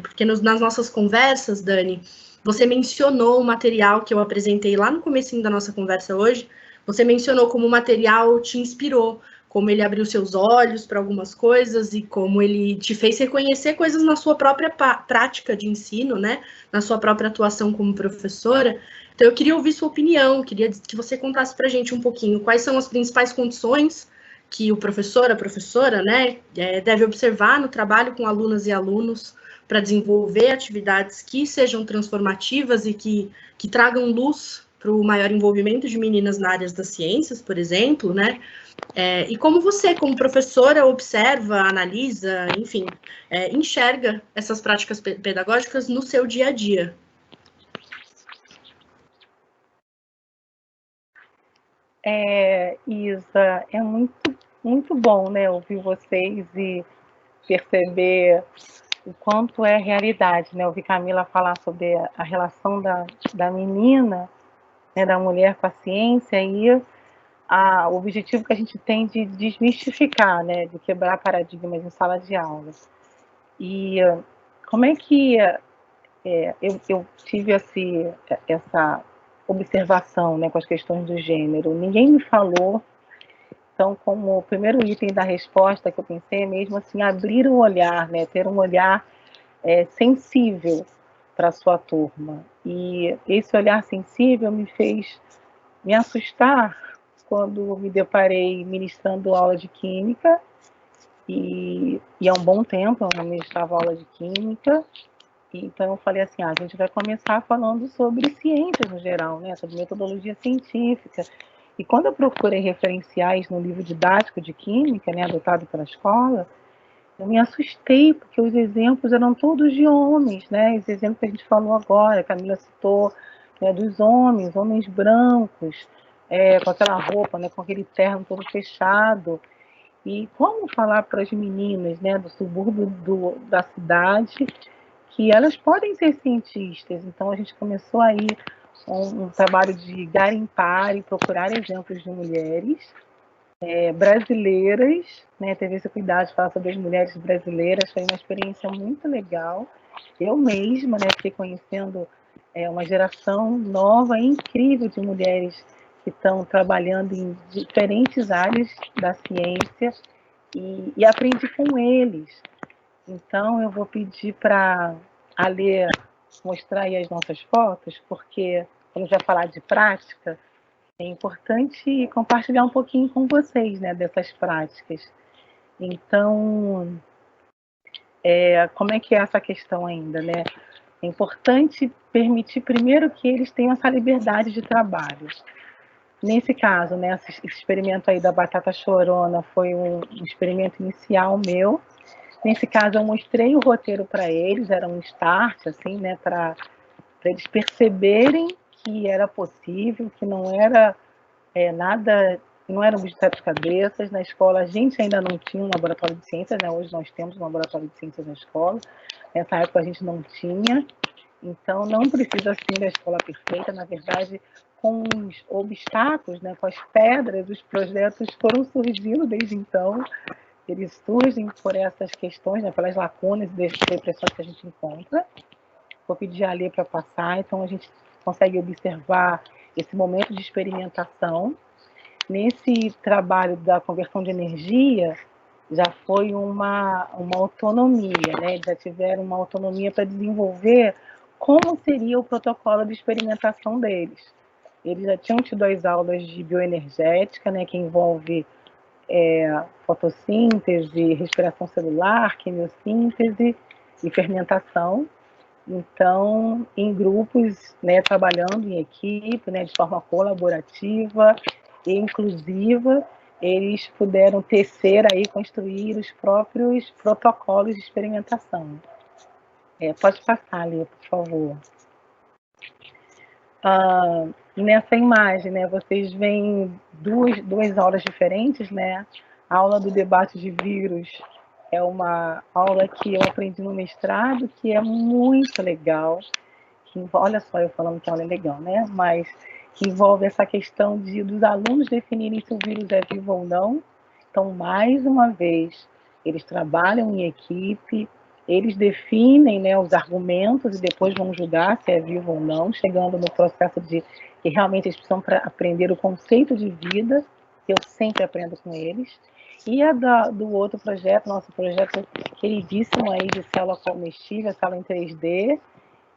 Porque nas nossas conversas, Dani, você mencionou o material que eu apresentei lá no comecinho da nossa conversa hoje, Você mencionou como o material te inspirou, como ele abriu seus olhos para algumas coisas e como ele te fez reconhecer coisas na sua própria prática de ensino, né? Na sua própria atuação como professora. Então, eu queria ouvir sua opinião, queria que você contasse para a gente um pouquinho quais são as principais condições que o professor, a professora, né, deve observar no trabalho com alunas e alunos para desenvolver atividades que sejam transformativas e que tragam luz para o maior envolvimento de meninas na área das ciências, por exemplo, né? E como você, como professora, observa, analisa, enfim, enxerga essas práticas pedagógicas no seu dia a dia? Isa, é muito bom, né, ouvir vocês e perceber o quanto é realidade, né? Ouvir Camila falar sobre a relação da menina, né, da mulher com a ciência e o objetivo que a gente tem de desmistificar, né, de quebrar paradigmas em sala de aula. E como é que eu tive essa observação, né, com as questões do gênero? Ninguém me falou. Então, como o primeiro item da resposta que eu pensei é mesmo assim, abrir o olhar, né, ter um olhar sensível para a sua turma. E esse olhar sensível me fez me assustar quando me deparei ministrando aula de química, e há um bom tempo eu não ministrava aula de química, então eu falei assim, a gente vai começar falando sobre ciências no geral, né, sobre metodologia científica. E quando eu procurei referenciais no livro didático de química, né, adotado pela escola, eu me assustei, porque os exemplos eram todos de homens, né? Esse exemplo que a gente falou agora, a Camila citou, né, dos homens brancos, com aquela roupa, né, com aquele terno todo fechado. E como falar para as meninas, né, do subúrbio da cidade que elas podem ser cientistas? Então a gente começou aí um trabalho de garimpar e procurar exemplos de mulheres brasileiras, né, teve esse cuidado de falar sobre as mulheres brasileiras, foi uma experiência muito legal. Eu mesma, né, fiquei conhecendo uma geração nova, incrível de mulheres que estão trabalhando em diferentes áreas da ciência e aprendi com eles. Então, eu vou pedir para a Lê mostrar aí as nossas fotos, porque quando a gente vai falar de prática, é importante compartilhar um pouquinho com vocês, né, dessas práticas. Então, como é que é essa questão ainda, né? É importante permitir primeiro que eles tenham essa liberdade de trabalho. Nesse caso, né, esse experimento aí da batata chorona foi um experimento inicial meu. Nesse caso, eu mostrei o roteiro para eles, era um start, assim, né, para eles perceberem que era possível, que não era nada, não eram bicho de sete cabeças. Na escola, a gente ainda não tinha um laboratório de ciências, né? Hoje nós temos um laboratório de ciências na escola. Nessa época a gente não tinha. Então, não precisa ser da escola perfeita. Na verdade, com os obstáculos, né, com as pedras, os projetos foram surgindo desde então. Eles surgem por essas questões, né, pelas lacunas e depressões que a gente encontra. Vou pedir a Lê para passar, então a gente consegue observar esse momento de experimentação. Nesse trabalho da conversão de energia, já foi uma autonomia, né? Eles já tiveram uma autonomia para desenvolver como seria o protocolo de experimentação deles. Eles já tinham tido as aulas de bioenergética, né, que envolve fotossíntese, respiração celular, quimiossíntese e fermentação. Então, em grupos, né, trabalhando em equipe, né, de forma colaborativa e inclusiva, eles puderam tecer aí, construir os próprios protocolos de experimentação. Pode passar ali, por favor. Nessa imagem, né, vocês veem duas aulas diferentes, né? A aula do debate de vírus é uma aula que eu aprendi no mestrado, que é muito legal. Olha só, eu falando que a aula é legal, né? Mas que envolve essa questão dos alunos definirem se o vírus é vivo ou não. Então, mais uma vez, eles trabalham em equipe, eles definem, né, os argumentos e depois vão julgar se é vivo ou não, chegando no processo de que realmente eles precisam aprender o conceito de vida, que eu sempre aprendo com eles. E do outro projeto, nosso projeto queridíssimo aí de célula comestível, célula em 3D,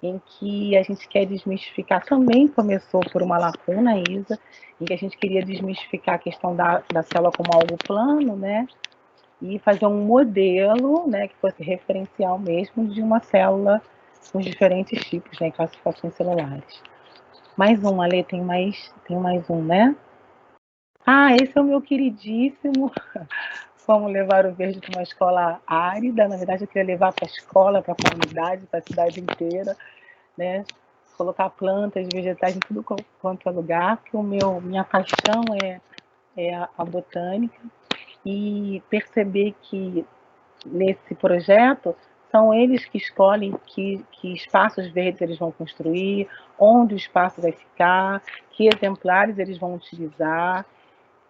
em que a gente quer desmistificar, também começou por uma lacuna, Isa, em que a gente queria desmistificar a questão da célula como algo plano, né? E fazer um modelo, né, que fosse referencial mesmo de uma célula com diferentes tipos, né, classificações celulares. Mais um, Ale, tem mais um, né? Ah, esse é o meu queridíssimo. Como levar o verde para uma escola árida. Na verdade, eu queria levar para a escola, para a comunidade, para a cidade inteira, né? Colocar plantas, vegetais em tudo quanto é lugar, porque minha paixão é a botânica. E perceber que nesse projeto são eles que escolhem que espaços verdes eles vão construir, onde o espaço vai ficar, que exemplares eles vão utilizar.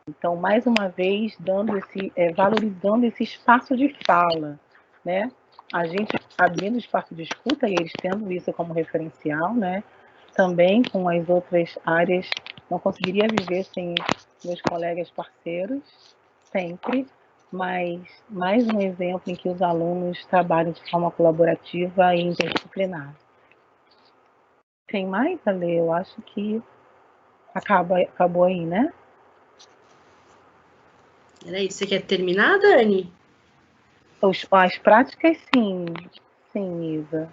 Então, mais uma vez, valorizando esse espaço de fala, né? A gente abrindo espaço de escuta e eles tendo isso como referencial, né? Também com as outras áreas, não conseguiria viver sem meus colegas parceiros, sempre, mas mais um exemplo em que os alunos trabalham de forma colaborativa e interdisciplinar. Tem mais, Ale? Eu acho que acabou aí, né? Era isso. Você quer terminar, Dani? As práticas, sim. Sim, Isa.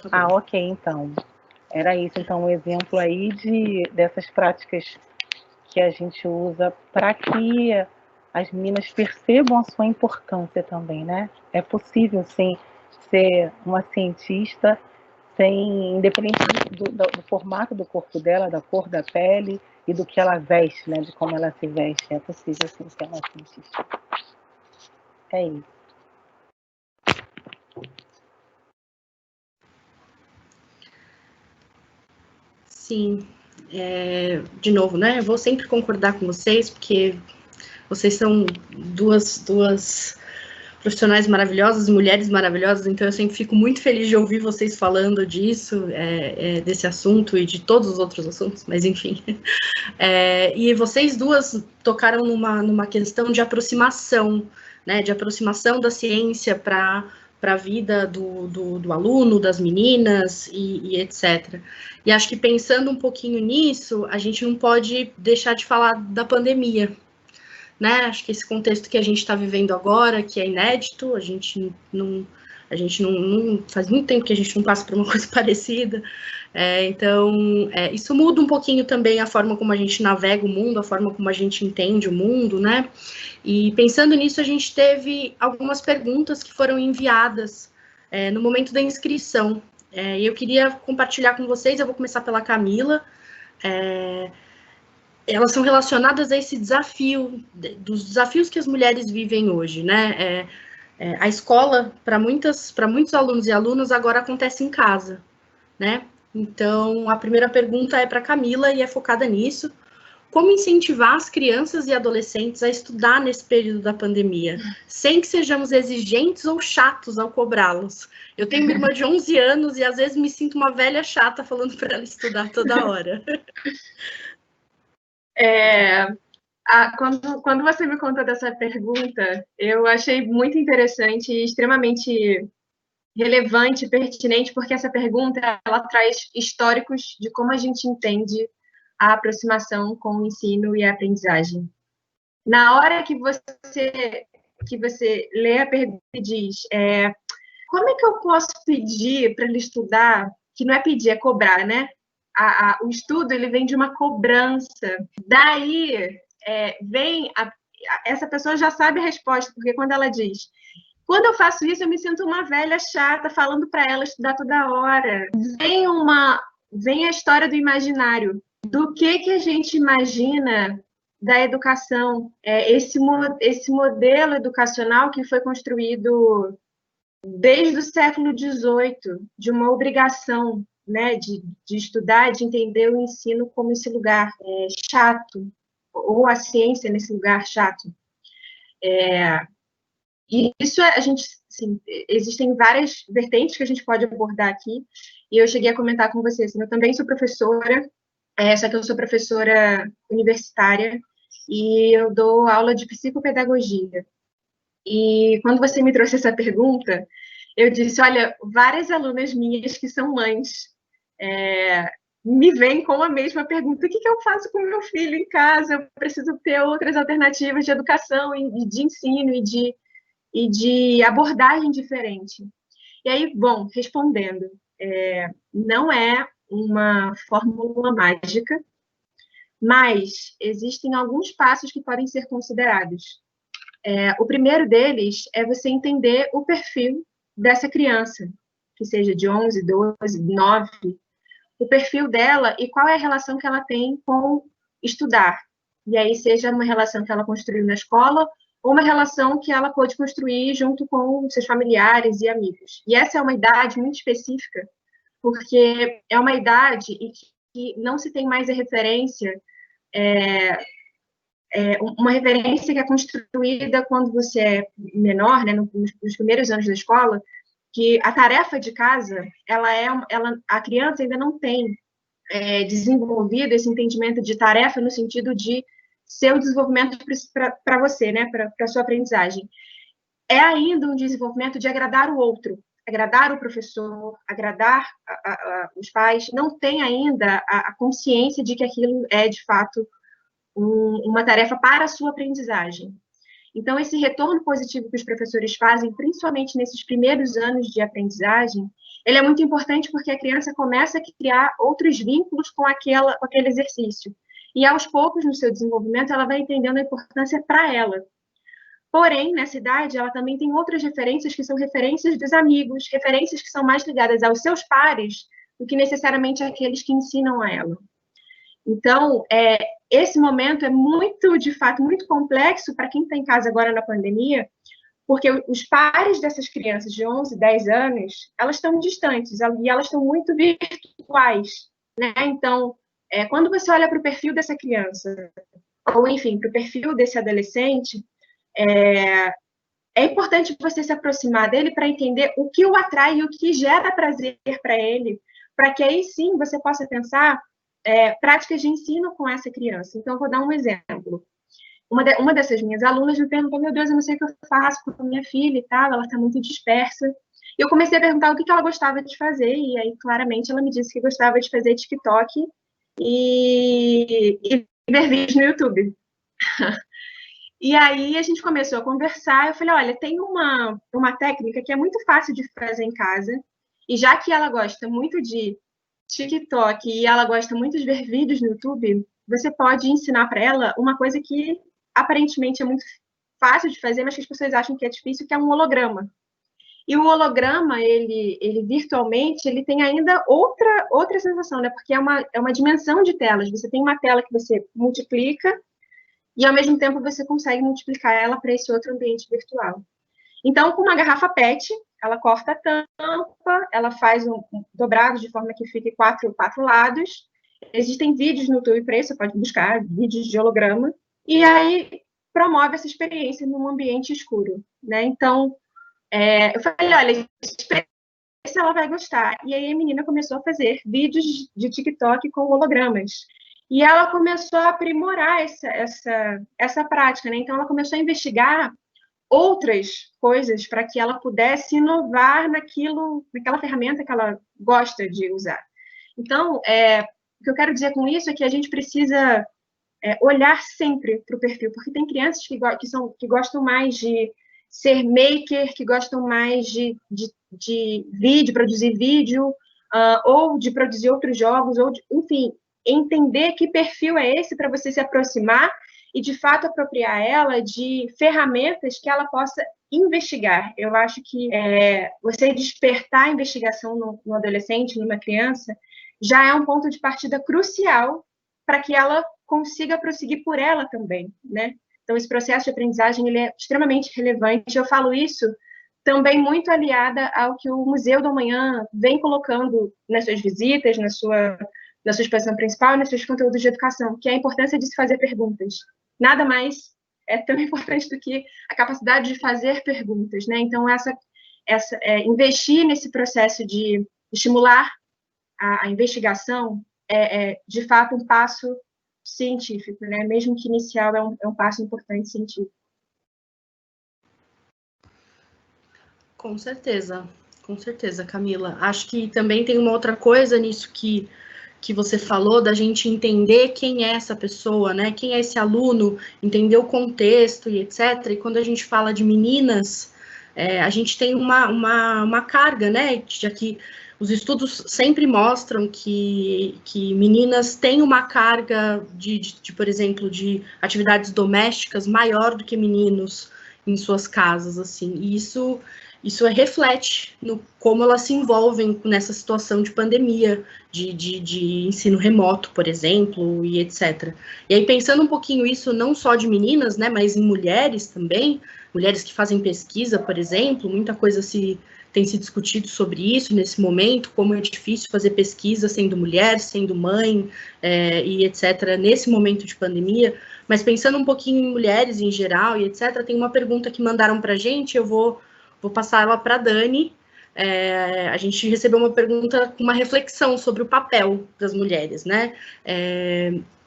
Tá bom. Ok, então. Era isso, então, um exemplo aí dessas práticas que a gente usa para que as meninas percebam a sua importância também, né? É possível, sim, ser uma cientista independente do formato do corpo dela, da cor da pele e do que ela veste, né? De como ela se veste. É possível, sim, ser uma cientista. É isso. Sim. De novo, né? Eu vou sempre concordar com vocês, porque vocês são duas profissionais maravilhosas, mulheres maravilhosas, então eu sempre fico muito feliz de ouvir vocês falando disso, desse assunto e de todos os outros assuntos, mas enfim. E vocês duas tocaram numa questão de aproximação, né? De aproximação da ciência para a vida do aluno, das meninas e etc. E acho que pensando um pouquinho nisso, a gente não pode deixar de falar da pandemia, né? Acho que esse contexto que a gente está vivendo agora, que é inédito, a gente não faz muito tempo que a gente não passa por uma coisa parecida. Então, isso muda um pouquinho também a forma como a gente navega o mundo, a forma como a gente entende o mundo, né? E pensando nisso, a gente teve algumas perguntas que foram enviadas no momento da inscrição. E eu queria compartilhar com vocês, eu vou começar pela Camila. Elas são relacionadas a esse desafio, dos desafios que as mulheres vivem hoje, né? A escola, para muitos alunos e alunas, agora acontece em casa, né? Então, a primeira pergunta é para Camila e é focada nisso. Como incentivar as crianças e adolescentes a estudar nesse período da pandemia, sem que sejamos exigentes ou chatos ao cobrá-los? Eu tenho uma irmã de 11 anos e às vezes me sinto uma velha chata falando para ela estudar toda hora. Quando você me contou dessa pergunta, eu achei muito interessante e extremamente relevante e pertinente, porque essa pergunta ela traz históricos de como a gente entende a aproximação com o ensino e a aprendizagem. Na hora que você lê a pergunta e diz como é que eu posso pedir para ele estudar, que não é pedir, é cobrar, né? O estudo ele vem de uma cobrança. Daí essa pessoa já sabe a resposta, porque quando ela diz quando eu faço isso, eu me sinto uma velha chata falando para ela estudar toda hora. Vem a história do imaginário. Do que a gente imagina da educação? Esse modelo educacional que foi construído desde o século XVIII, de uma obrigação, né, de estudar, de entender o ensino como esse lugar chato, ou a ciência nesse lugar chato. E isso a gente, assim, existem várias vertentes que a gente pode abordar aqui, e eu cheguei a comentar com vocês, assim, eu também sou professora, só que eu sou professora universitária e eu dou aula de psicopedagogia. E quando você me trouxe essa pergunta, eu disse, olha, várias alunas minhas que são mães me vêm com a mesma pergunta, o que eu faço com meu filho em casa? Eu preciso ter outras alternativas de educação e de ensino e de abordagem diferente. E aí, bom, respondendo, não é uma fórmula mágica, mas existem alguns passos que podem ser considerados. O primeiro deles é você entender o perfil dessa criança, que seja de 11, 12, 9, o perfil dela e qual é a relação que ela tem com estudar. E aí, seja uma relação que ela construiu na escola ou uma relação que ela pôde construir junto com seus familiares e amigos. E essa é uma idade muito específica, porque é uma idade em que não se tem mais a referência, uma referência que é construída quando você é menor, né, nos primeiros anos da escola, que a tarefa de casa, a criança ainda não tem desenvolvido esse entendimento de tarefa no sentido de seu desenvolvimento para você, né, para a sua aprendizagem. É ainda um desenvolvimento de agradar o outro, agradar o professor, agradar os pais, não tem ainda a consciência de que aquilo é, de fato, uma tarefa para a sua aprendizagem. Então, esse retorno positivo que os professores fazem, principalmente nesses primeiros anos de aprendizagem, ele é muito importante porque a criança começa a criar outros vínculos com aquele exercício. E, aos poucos, no seu desenvolvimento, ela vai entendendo a importância para ela. Porém, nessa idade, ela também tem outras referências que são referências dos amigos, referências que são mais ligadas aos seus pares do que necessariamente aqueles que ensinam a ela. Então, esse momento é muito, de fato, muito complexo para quem está em casa agora na pandemia, porque os pares dessas crianças de 11, 10 anos, elas estão distantes e elas estão muito virtuais, né? Então, quando você olha para o perfil dessa criança, ou, enfim, para o perfil desse adolescente, é importante você se aproximar dele para entender o que o atrai e o que gera prazer para ele, para que aí sim você possa pensar práticas de ensino com essa criança. Então, vou dar um exemplo. Uma dessas minhas alunas me perguntou, meu Deus, eu não sei o que eu faço com a minha filha e tal, ela está muito dispersa. E eu comecei a perguntar o que ela gostava de fazer, e aí, claramente, ela me disse que gostava de fazer TikTok e ver vídeos no YouTube. E aí, a gente começou a conversar, eu falei, olha, tem uma técnica que é muito fácil de fazer em casa, e já que ela gosta muito de TikTok e ela gosta muito de ver vídeos no YouTube, você pode ensinar para ela uma coisa que aparentemente é muito fácil de fazer, mas que as pessoas acham que é difícil, que é um holograma. E o holograma, ele virtualmente, ele tem ainda outra sensação, né? Porque é uma dimensão de telas. Você tem uma tela que você multiplica e, ao mesmo tempo, você consegue multiplicar ela para esse outro ambiente virtual. Então, com uma garrafa PET, ela corta a tampa, ela faz um dobrado de forma que fique quatro lados. Existem vídeos no YouTube para isso, você pode buscar vídeos de holograma. E aí, promove essa experiência num ambiente escuro, né? Então, eu falei, olha, se ela vai gostar. E aí, a menina começou a fazer vídeos de TikTok com hologramas. E ela começou a aprimorar essa prática, né? Então, ela começou a investigar outras coisas para que ela pudesse inovar naquela ferramenta que ela gosta de usar. Então, o que eu quero dizer com isso é que a gente precisa olhar sempre para o perfil, porque tem crianças que gostam mais de ser maker, que gostam mais de vídeo, produzir vídeo, ou de produzir outros jogos, enfim, entender que perfil é esse para você se aproximar e, de fato, apropriar ela de ferramentas que ela possa investigar. Eu acho que você despertar a investigação no adolescente, numa criança, já é um ponto de partida crucial para que ela consiga prosseguir por ela também, né? Então, esse processo de aprendizagem ele é extremamente relevante. Eu falo isso também muito aliada ao que o Museu do Amanhã vem colocando nas suas visitas, na sua exposição principal e nos seus conteúdos de educação, que é a importância de se fazer perguntas. Nada mais é tão importante do que a capacidade de fazer perguntas, né? Então, investir nesse processo de estimular a investigação de fato, um passo científico, né? Mesmo que inicial, é um passo importante científico. Com certeza, Camila. Acho que também tem uma outra coisa nisso que você falou, da gente entender quem é essa pessoa, né? Quem é esse aluno, entender o contexto e etc. E quando a gente fala de meninas, a gente tem uma carga, né? Já que os estudos sempre mostram que meninas têm uma carga por exemplo, de atividades domésticas maior do que meninos em suas casas, assim. E isso reflete no como elas se envolvem nessa situação de pandemia, de ensino remoto, por exemplo, e etc. E aí, pensando um pouquinho isso, não só de meninas, né, mas em mulheres também, mulheres que fazem pesquisa, por exemplo, muita coisa tem se discutido sobre isso nesse momento, como é difícil fazer pesquisa sendo mulher, sendo mãe, e etc., nesse momento de pandemia. Mas pensando um pouquinho em mulheres em geral e etc., tem uma pergunta que mandaram para a gente, eu vou passar ela para a Dani. A gente recebeu uma pergunta com uma reflexão sobre o papel das mulheres, né?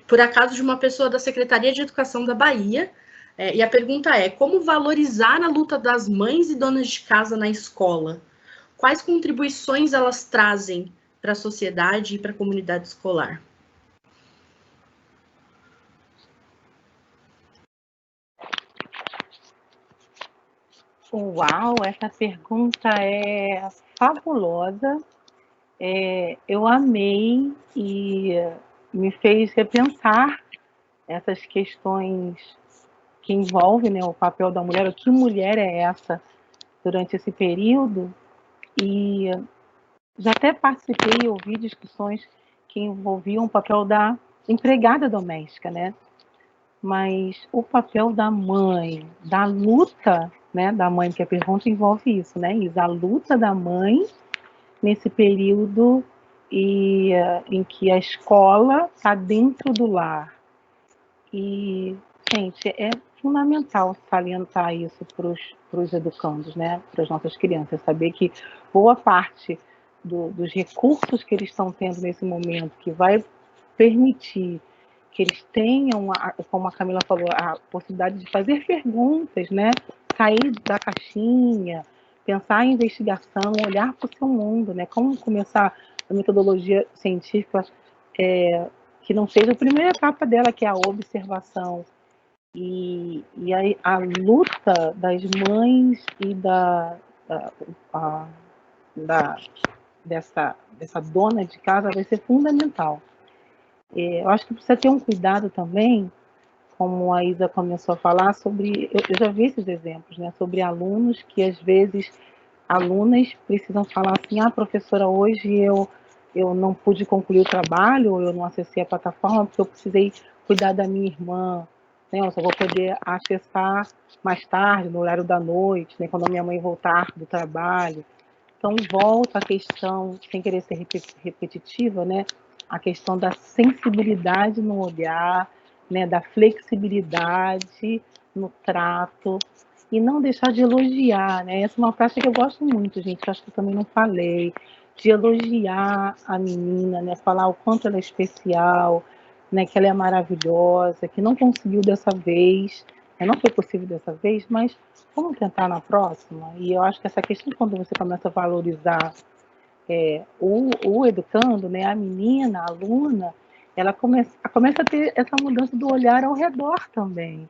Por acaso, de uma pessoa da Secretaria de Educação da Bahia, e a pergunta é: como valorizar a luta das mães e donas de casa na escola? Quais contribuições elas trazem para a sociedade e para a comunidade escolar? Uau, essa pergunta é fabulosa. Eu amei e me fez repensar essas questões que envolvem, né, o papel da mulher, o que mulher é essa durante esse período. E já até participei e ouvi discussões que envolviam o papel da empregada doméstica, né? Mas o papel da mãe, da luta, né, da mãe, porque a pergunta envolve isso, né, Isa? A luta da mãe nesse período em que a escola está dentro do lar. E, gente, é fundamental salientar isso para os educandos, né, para as nossas crianças, saber que boa parte dos recursos que eles estão tendo nesse momento, que vai permitir que eles tenham, como a Camila falou, a possibilidade de fazer perguntas, né? Sair da caixinha, pensar em investigação, olhar para o seu mundo, né? Como começar a metodologia científica que não seja a primeira etapa dela, que é a observação. E a luta das mães e dessa dona de casa vai ser fundamental. Eu acho que precisa ter um cuidado também, como a Isa começou a falar, sobre... Eu já vi esses exemplos, né? Sobre alunos que, às vezes, alunas precisam falar assim: professora, hoje eu não pude concluir o trabalho, eu não acessei a plataforma porque eu precisei cuidar da minha irmã, né? Eu só vou poder acessar mais tarde, no horário da noite, né? Quando a minha mãe voltar do trabalho. Então, volta a questão, sem querer ser repetitiva, né? A questão da sensibilidade no olhar, né? Da flexibilidade no trato, e não deixar de elogiar, né? Essa é uma prática que eu gosto muito, gente, que acho que eu também não falei, de elogiar a menina, né? Falar o quanto ela é especial, né? Que ela é maravilhosa, que não conseguiu dessa vez, não foi possível dessa vez, mas vamos tentar na próxima. E eu acho que essa questão, quando você começa a valorizar o educando, né, a menina, a aluna, ela começa a ter essa mudança do olhar ao redor também.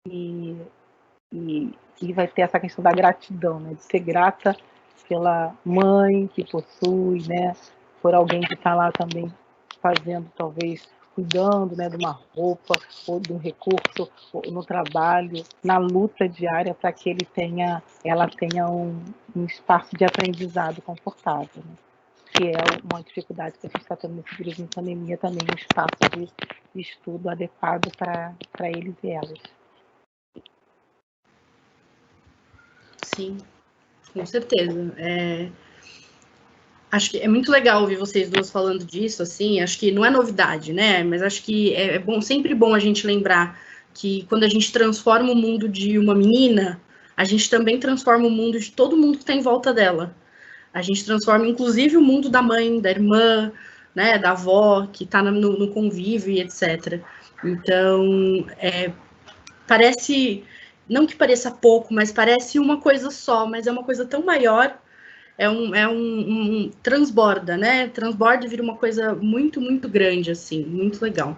E vai ter essa questão da gratidão, né, de ser grata pela mãe que possui, né, por alguém que está lá também fazendo, talvez, cuidando, né, de uma roupa ou de um recurso ou no trabalho, na luta diária para que ela tenha um espaço de aprendizado confortável, né? Que é uma dificuldade que a gente está tendo nesse período de pandemia também, um espaço de estudo adequado para eles e elas. Sim, com certeza. Acho que é muito legal ouvir vocês duas falando disso, assim, acho que não é novidade, né? Mas acho que é bom, sempre bom a gente lembrar que quando a gente transforma o mundo de uma menina, a gente também transforma o mundo de todo mundo que está em volta dela. A gente transforma, inclusive, o mundo da mãe, da irmã, né, da avó, que está no convívio e etc. Então, parece, não que pareça pouco, mas parece uma coisa só, mas é uma coisa tão maior, transborda, né? Transborda e vira uma coisa muito, muito grande, assim, muito legal.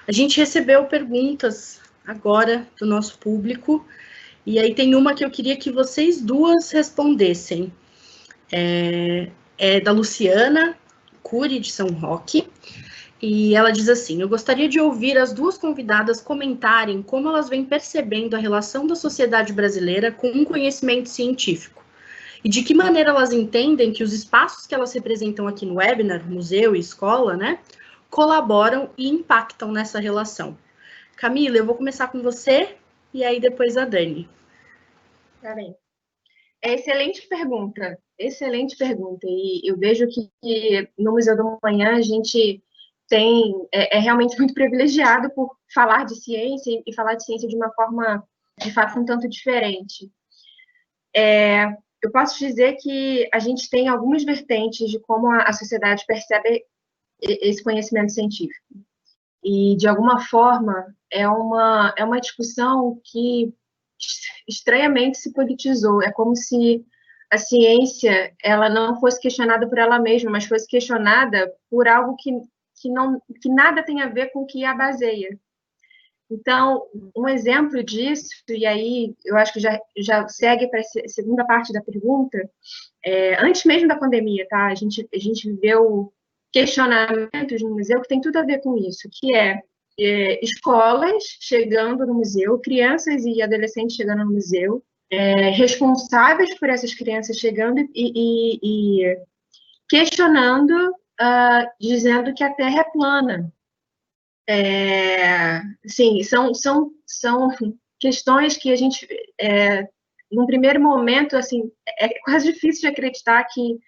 A gente recebeu perguntas agora do nosso público, e aí tem uma que eu queria que vocês duas respondessem. É da Luciana Cury, de São Roque, e ela diz assim: eu gostaria de ouvir as duas convidadas comentarem como elas vêm percebendo a relação da sociedade brasileira com o conhecimento científico, e de que maneira elas entendem que os espaços que elas representam aqui no webinar, museu e escola, né, colaboram e impactam nessa relação. Camila, eu vou começar com você, e aí depois a Dani. Tá bem. Excelente pergunta, e eu vejo que no Museu do Manhã a gente é realmente muito privilegiado por falar de ciência e falar de ciência de uma forma, de fato, um tanto diferente. Eu posso dizer que a gente tem algumas vertentes de como a sociedade percebe esse conhecimento científico. E, de alguma forma, é uma discussão que estranhamente se politizou. É como se a ciência ela não fosse questionada por ela mesma, mas fosse questionada por algo que nada tem a ver com o que a baseia. Então, um exemplo disso, e aí eu acho que já segue para a segunda parte da pergunta, antes mesmo da pandemia, tá? A gente viveu questionamentos no museu que tem tudo a ver com isso, que escolas chegando no museu, crianças e adolescentes chegando no museu, responsáveis por essas crianças chegando e questionando, dizendo que a Terra é plana. Sim, são questões que a gente, num primeiro momento, assim, é quase difícil de acreditar que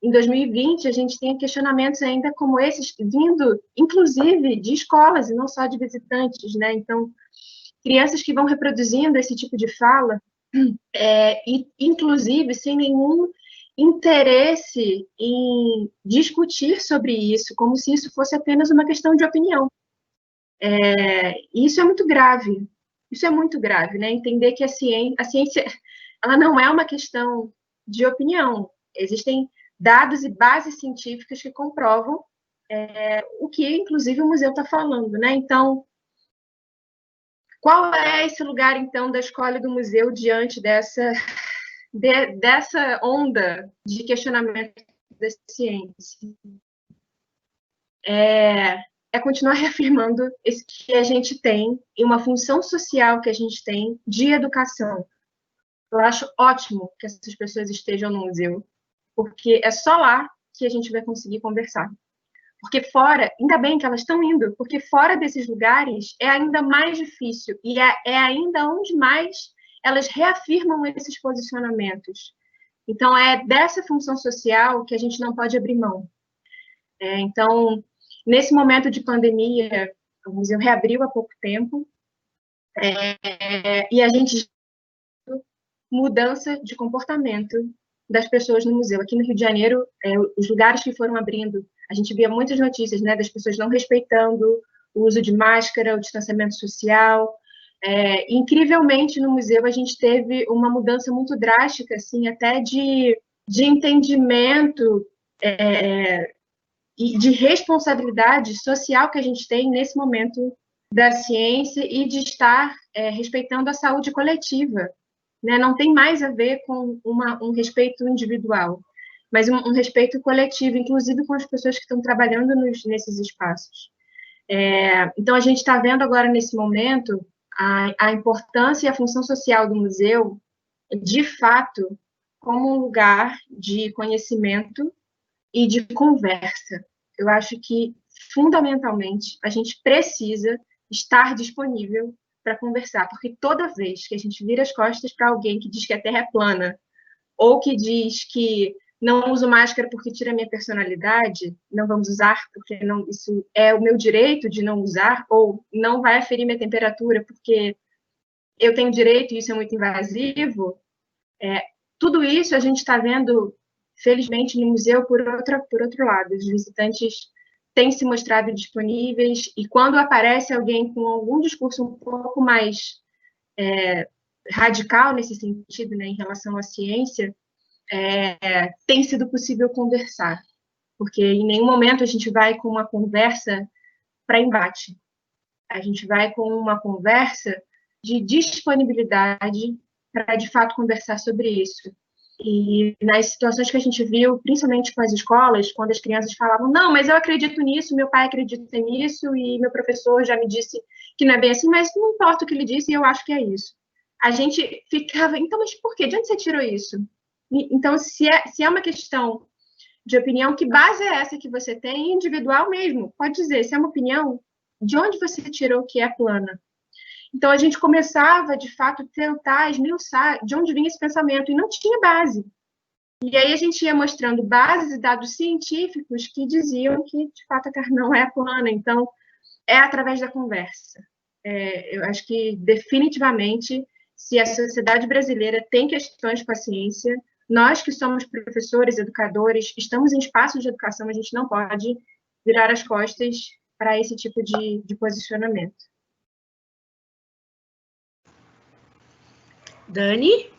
em 2020 a gente tenha questionamentos ainda como esses vindo, inclusive, de escolas e não só de visitantes, né? Então, crianças que vão reproduzindo esse tipo de fala, e inclusive sem nenhum interesse em discutir sobre isso, como se isso fosse apenas uma questão de opinião. Isso é muito grave. Isso é muito grave, né? Entender que a ciência ela não é uma questão de opinião. Existem dados e bases científicas que comprovam o que, inclusive, o museu está falando, né? Então, qual é esse lugar, então, da escola e do museu diante dessa onda de questionamento da ciência? Continuar reafirmando que a gente tem e uma função social que a gente tem de educação. Eu acho ótimo que essas pessoas estejam no museu, porque é só lá que a gente vai conseguir conversar. Porque fora, ainda bem que elas estão indo, porque fora desses lugares é ainda mais difícil e é ainda onde mais elas reafirmam esses posicionamentos. Então, é dessa função social que a gente não pode abrir mão. Então, nesse momento de pandemia, o museu reabriu há pouco tempo, e a gente mudança de comportamento das pessoas no museu. Aqui no Rio de Janeiro, os lugares que foram abrindo, a gente via muitas notícias, né, das pessoas não respeitando o uso de máscara, o distanciamento social. Incrivelmente, no museu, a gente teve uma mudança muito drástica, assim, até de entendimento e de responsabilidade social que a gente tem nesse momento da ciência e de estar respeitando a saúde coletiva. Né? Não tem mais a ver com um respeito individual, mas um respeito coletivo, inclusive com as pessoas que estão trabalhando nesses espaços. Então, a gente está vendo agora, nesse momento, a importância e a função social do museu, de fato, como um lugar de conhecimento e de conversa. Eu acho que, fundamentalmente, a gente precisa estar disponível para conversar, porque toda vez que a gente vira as costas para alguém que diz que a Terra é plana, ou que diz que não uso máscara porque tira a minha personalidade, não vamos usar porque não, isso é o meu direito de não usar, ou não vai aferir minha temperatura porque eu tenho direito e isso é muito invasivo, tudo isso a gente está vendo, felizmente, no museu por outro lado. Os visitantes têm se mostrado disponíveis, e quando aparece alguém com algum discurso um pouco mais radical nesse sentido, né, em relação à ciência, tem sido possível conversar, porque em nenhum momento a gente vai com uma conversa para embate. A gente vai com uma conversa de disponibilidade para, de fato, conversar sobre isso. E nas situações que a gente viu, principalmente com as escolas, quando as crianças falavam, não, mas eu acredito nisso, meu pai acredita nisso, e meu professor já me disse que não é bem assim, mas não importa o que ele disse, eu acho que é isso. A gente ficava, então, mas por quê? De onde você tirou isso? Então, se é uma questão de opinião, que base é essa que você tem, individual mesmo? Pode dizer, se é uma opinião, de onde você tirou que é plana? Então, a gente começava, de fato, tentar esmiuçar de onde vinha esse pensamento, e não tinha base. E aí a gente ia mostrando bases e dados científicos que diziam que, de fato, a Terra não é plana. Então, é através da conversa. Eu acho que, definitivamente, se a sociedade brasileira tem questões com a ciência, nós que somos professores, educadores, estamos em espaços de educação, a gente não pode virar as costas para esse tipo de posicionamento. Dani?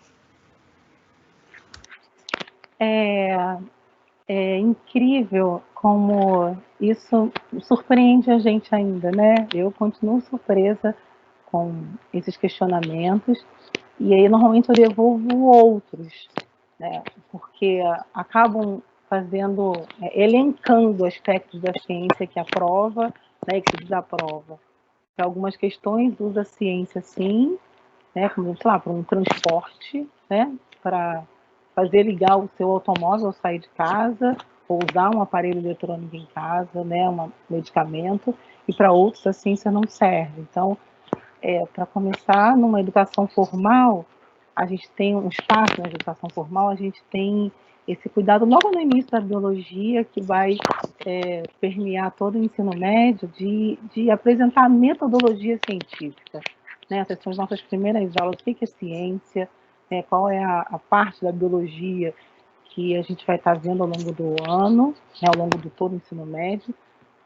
É incrível como isso surpreende a gente ainda, né? Eu continuo surpresa com esses questionamentos, e aí normalmente eu devolvo outros, né? Porque acabam fazendo, elencando aspectos da ciência que aprova, né, e que se desaprova. Para algumas questões usa a ciência sim, né, como, sei lá, para um transporte, né, para fazer ligar o seu automóvel ao sair de casa, ou usar um aparelho eletrônico em casa, né, um medicamento, e para outros a ciência não serve. Então, para começar, numa educação formal, a gente tem um espaço na educação formal, a gente tem esse cuidado logo no início da biologia, que vai permear todo o ensino médio, de apresentar a metodologia científica. Né? Essas são as nossas primeiras aulas, o que é ciência, né? Qual é a parte da biologia que a gente vai estar vendo ao longo do ano, né? Ao longo de todo o ensino médio,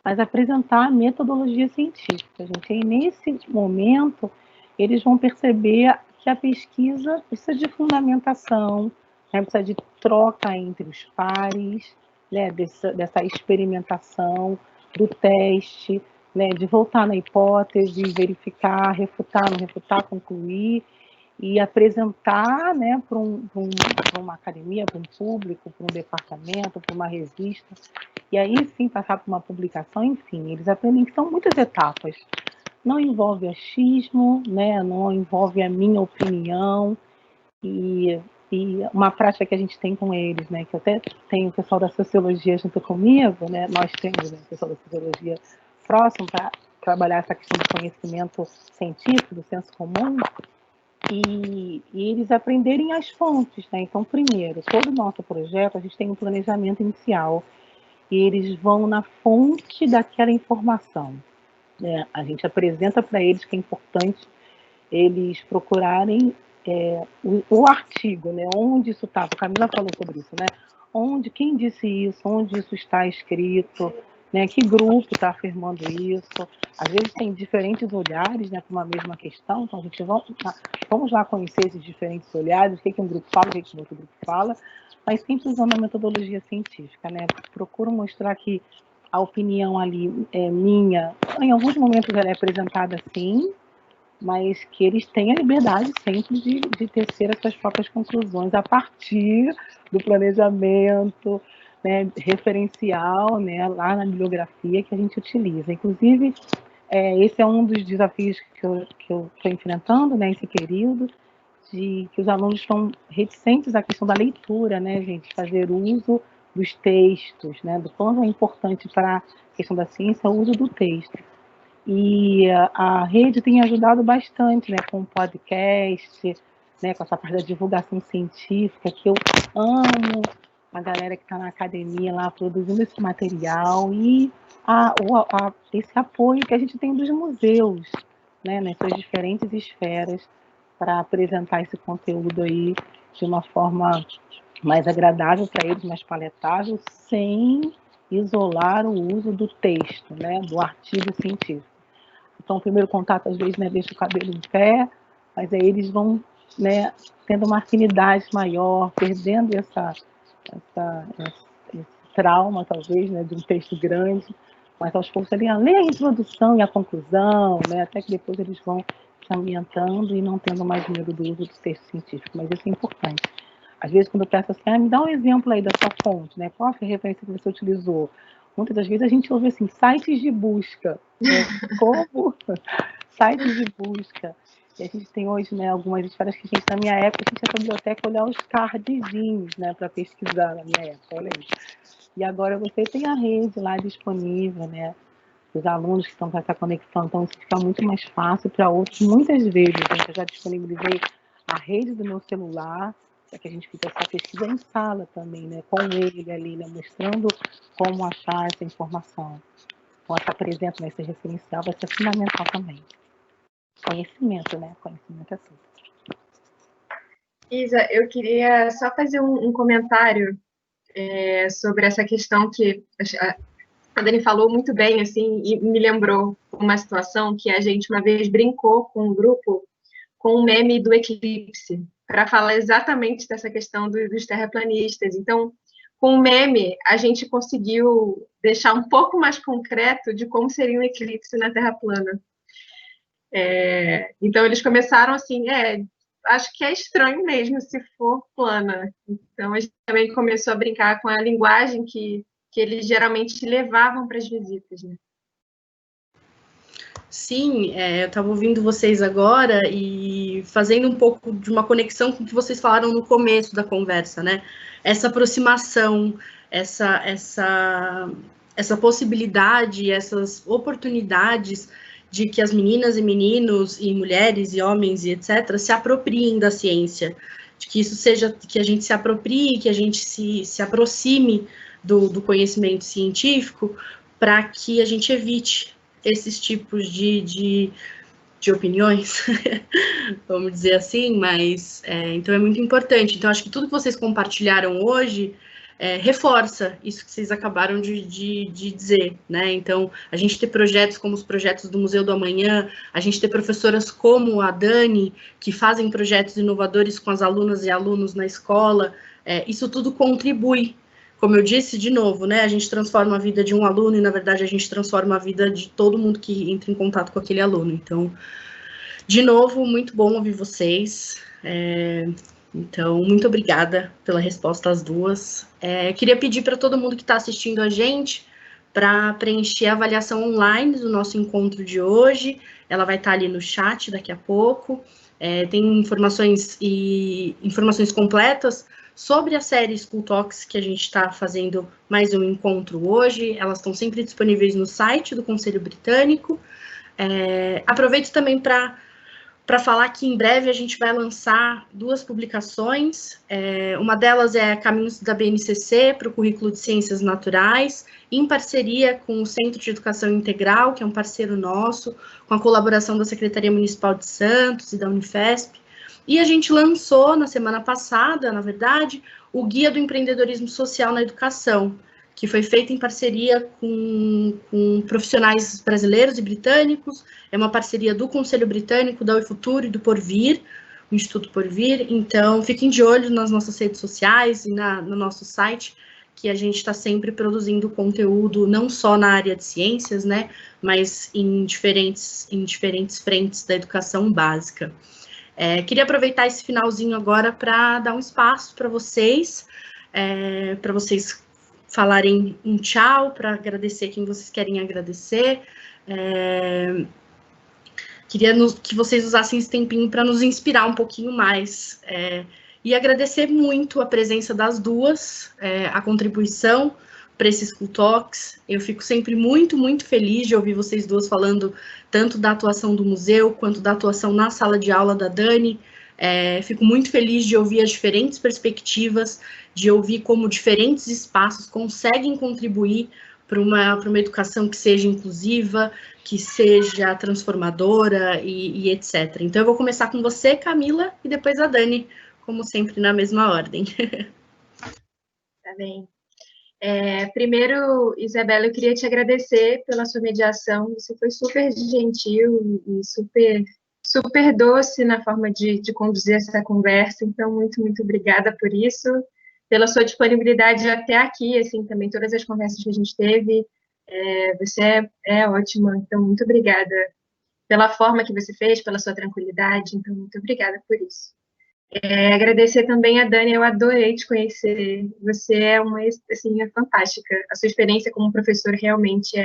mas apresentar a metodologia científica, gente. E nesse momento, eles vão perceber que a pesquisa precisa de fundamentação, né? Precisa de troca entre os pares, né? Dessa experimentação, do teste, né? De voltar na hipótese, verificar, refutar, não refutar, concluir, e apresentar, né, para uma academia, para um público, para um departamento, para uma revista, e aí sim passar por uma publicação. Enfim, eles aprendem que são muitas etapas. Não envolve achismo, né, não envolve a minha opinião, e uma prática que a gente tem com eles, né, que até tem o pessoal da sociologia junto comigo, né, nós temos, né, o pessoal da sociologia próximo para trabalhar essa questão do conhecimento científico, do senso comum, e eles aprenderem as fontes, né? Então, primeiro, todo o nosso projeto, a gente tem um planejamento inicial, e eles vão na fonte daquela informação, né? A gente apresenta para eles que é importante eles procurarem o artigo, né? Onde isso está. A Camila falou sobre isso, né? Quem disse isso? Onde isso está escrito? Né? Que grupo está afirmando isso? Às vezes tem diferentes olhares, né, para uma mesma questão, então a gente vamos lá conhecer esses diferentes olhares, o que um grupo fala, o que outro grupo fala, mas sempre usando a metodologia científica, né? Procuro mostrar que a opinião ali é minha, em alguns momentos ela é apresentada assim, mas que eles têm a liberdade sempre de tecer as suas próprias conclusões a partir do planejamento, né, referencial, né, lá na bibliografia que a gente utiliza. Inclusive, esse é um dos desafios que eu estou enfrentando, né, esse período, de que os alunos estão reticentes à questão da leitura, né, gente, fazer uso dos textos, né, do quanto é importante para a questão da ciência o uso do texto. E a rede tem ajudado bastante, né, com o podcast, né, com essa parte da divulgação científica, que eu amo a galera que está na academia lá produzindo esse material, e esse apoio que a gente tem dos museus, né, nas suas diferentes esferas, para apresentar esse conteúdo aí de uma forma mais agradável para eles, mais palatável, sem isolar o uso do texto, né, do artigo científico. Então, o primeiro contato, às vezes, né, deixa o cabelo em pé, mas aí eles vão, né, tendo uma afinidade maior, perdendo esse trauma, talvez, né, de um texto grande, mas aos poucos ali, lê a introdução e a conclusão, né, até que depois eles vão se ambientando e não tendo mais medo do uso do texto científico, mas isso é importante. Às vezes, quando eu peço assim, me dá um exemplo aí da sua fonte, né, qual foi a referência que você utilizou? Muitas das vezes a gente ouve assim, sites de busca, né, como sites de busca. E a gente tem hoje, né, algumas esferas que a gente, na minha época, a gente ia para a biblioteca olhar os cardzinhos, né, para pesquisar na minha época, olha isso. E agora você tem a rede lá disponível, né, os alunos que estão com essa conexão, então isso fica muito mais fácil para outros. Muitas vezes, gente, eu já disponibilizei a rede do meu celular, para que a gente fique essa pesquisa em sala também, né, com ele ali, né, mostrando como achar essa informação. Então, essa presença nesse referencial vai ser fundamental também. Conhecimento, né? Conhecimento é tudo. Isa, eu queria só fazer um comentário sobre essa questão que a Dani falou muito bem, assim, e me lembrou uma situação que a gente uma vez brincou com um grupo com um meme do eclipse, para falar exatamente dessa questão dos terraplanistas. Então, com o meme, a gente conseguiu deixar um pouco mais concreto de como seria um eclipse na Terra plana. Então, eles começaram assim, acho que é estranho mesmo se for plana. Então, a gente também começou a brincar com a linguagem que eles geralmente levavam para as visitas, né? Sim, eu estava ouvindo vocês agora e fazendo um pouco de uma conexão com o que vocês falaram no começo da conversa, né? Essa aproximação, essa possibilidade, essas oportunidades de que as meninas e meninos e mulheres e homens e etc. se apropriem da ciência, de que isso seja, que a gente se aproprie, que a gente se aproxime do conhecimento científico para que a gente evite esses tipos de opiniões, vamos dizer assim, mas então é muito importante. Então, acho que tudo que vocês compartilharam hoje reforça isso que vocês acabaram de dizer, né? Então, a gente ter projetos como os projetos do Museu do Amanhã, a gente ter professoras como a Dani, que fazem projetos inovadores com as alunas e alunos na escola, isso tudo contribui. Como eu disse, de novo, né, a gente transforma a vida de um aluno e, na verdade, a gente transforma a vida de todo mundo que entra em contato com aquele aluno. Então, de novo, muito bom ouvir vocês. Então, muito obrigada pela resposta às duas. Queria pedir para todo mundo que está assistindo a gente para preencher a avaliação online do nosso encontro de hoje. Ela vai estar ali no chat daqui a pouco. Tem informações completas sobre a série School Talks, que a gente está fazendo mais um encontro hoje. Elas estão sempre disponíveis no site do Conselho Britânico. Aproveito também para falar que em breve a gente vai lançar 2 publicações. Uma delas é Caminhos da BNCC para o currículo de Ciências Naturais, em parceria com o Centro de Educação Integral, que é um parceiro nosso, com a colaboração da Secretaria Municipal de Santos e da Unifesp. E a gente lançou, na semana passada, na verdade, o Guia do Empreendedorismo Social na Educação, que foi feito em parceria com profissionais brasileiros e britânicos. É uma parceria do Conselho Britânico, da UiFuturo e do Porvir, o Instituto Porvir. Então, fiquem de olho nas nossas redes sociais e no nosso site, que a gente está sempre produzindo conteúdo, não só na área de ciências, né, mas em diferentes frentes da educação básica. Queria aproveitar esse finalzinho agora para dar um espaço para vocês falarem um tchau, para agradecer quem vocês querem agradecer. Queria que vocês usassem esse tempinho para nos inspirar um pouquinho mais. E agradecer muito a presença das duas, a contribuição para esses School Talks. Eu fico sempre muito, muito feliz de ouvir vocês duas falando tanto da atuação do museu, quanto da atuação na sala de aula da Dani. Fico muito feliz de ouvir as diferentes perspectivas, de ouvir como diferentes espaços conseguem contribuir para uma educação que seja inclusiva, que seja transformadora e etc. Então, eu vou começar com você, Camila, e depois a Dani, como sempre, na mesma ordem. Tá bem. Primeiro, Isabela, eu queria te agradecer pela sua mediação. Você foi super gentil e super doce na forma de conduzir essa conversa. Então, muito obrigada por isso, pela sua disponibilidade até aqui, assim, também todas as conversas que a gente teve. Você é ótima, então, muito obrigada pela forma que você fez, pela sua tranquilidade. Então, muito obrigada por isso. Agradecer também a Dani, eu adorei te conhecer. Você é assim, fantástica. A sua experiência como professor realmente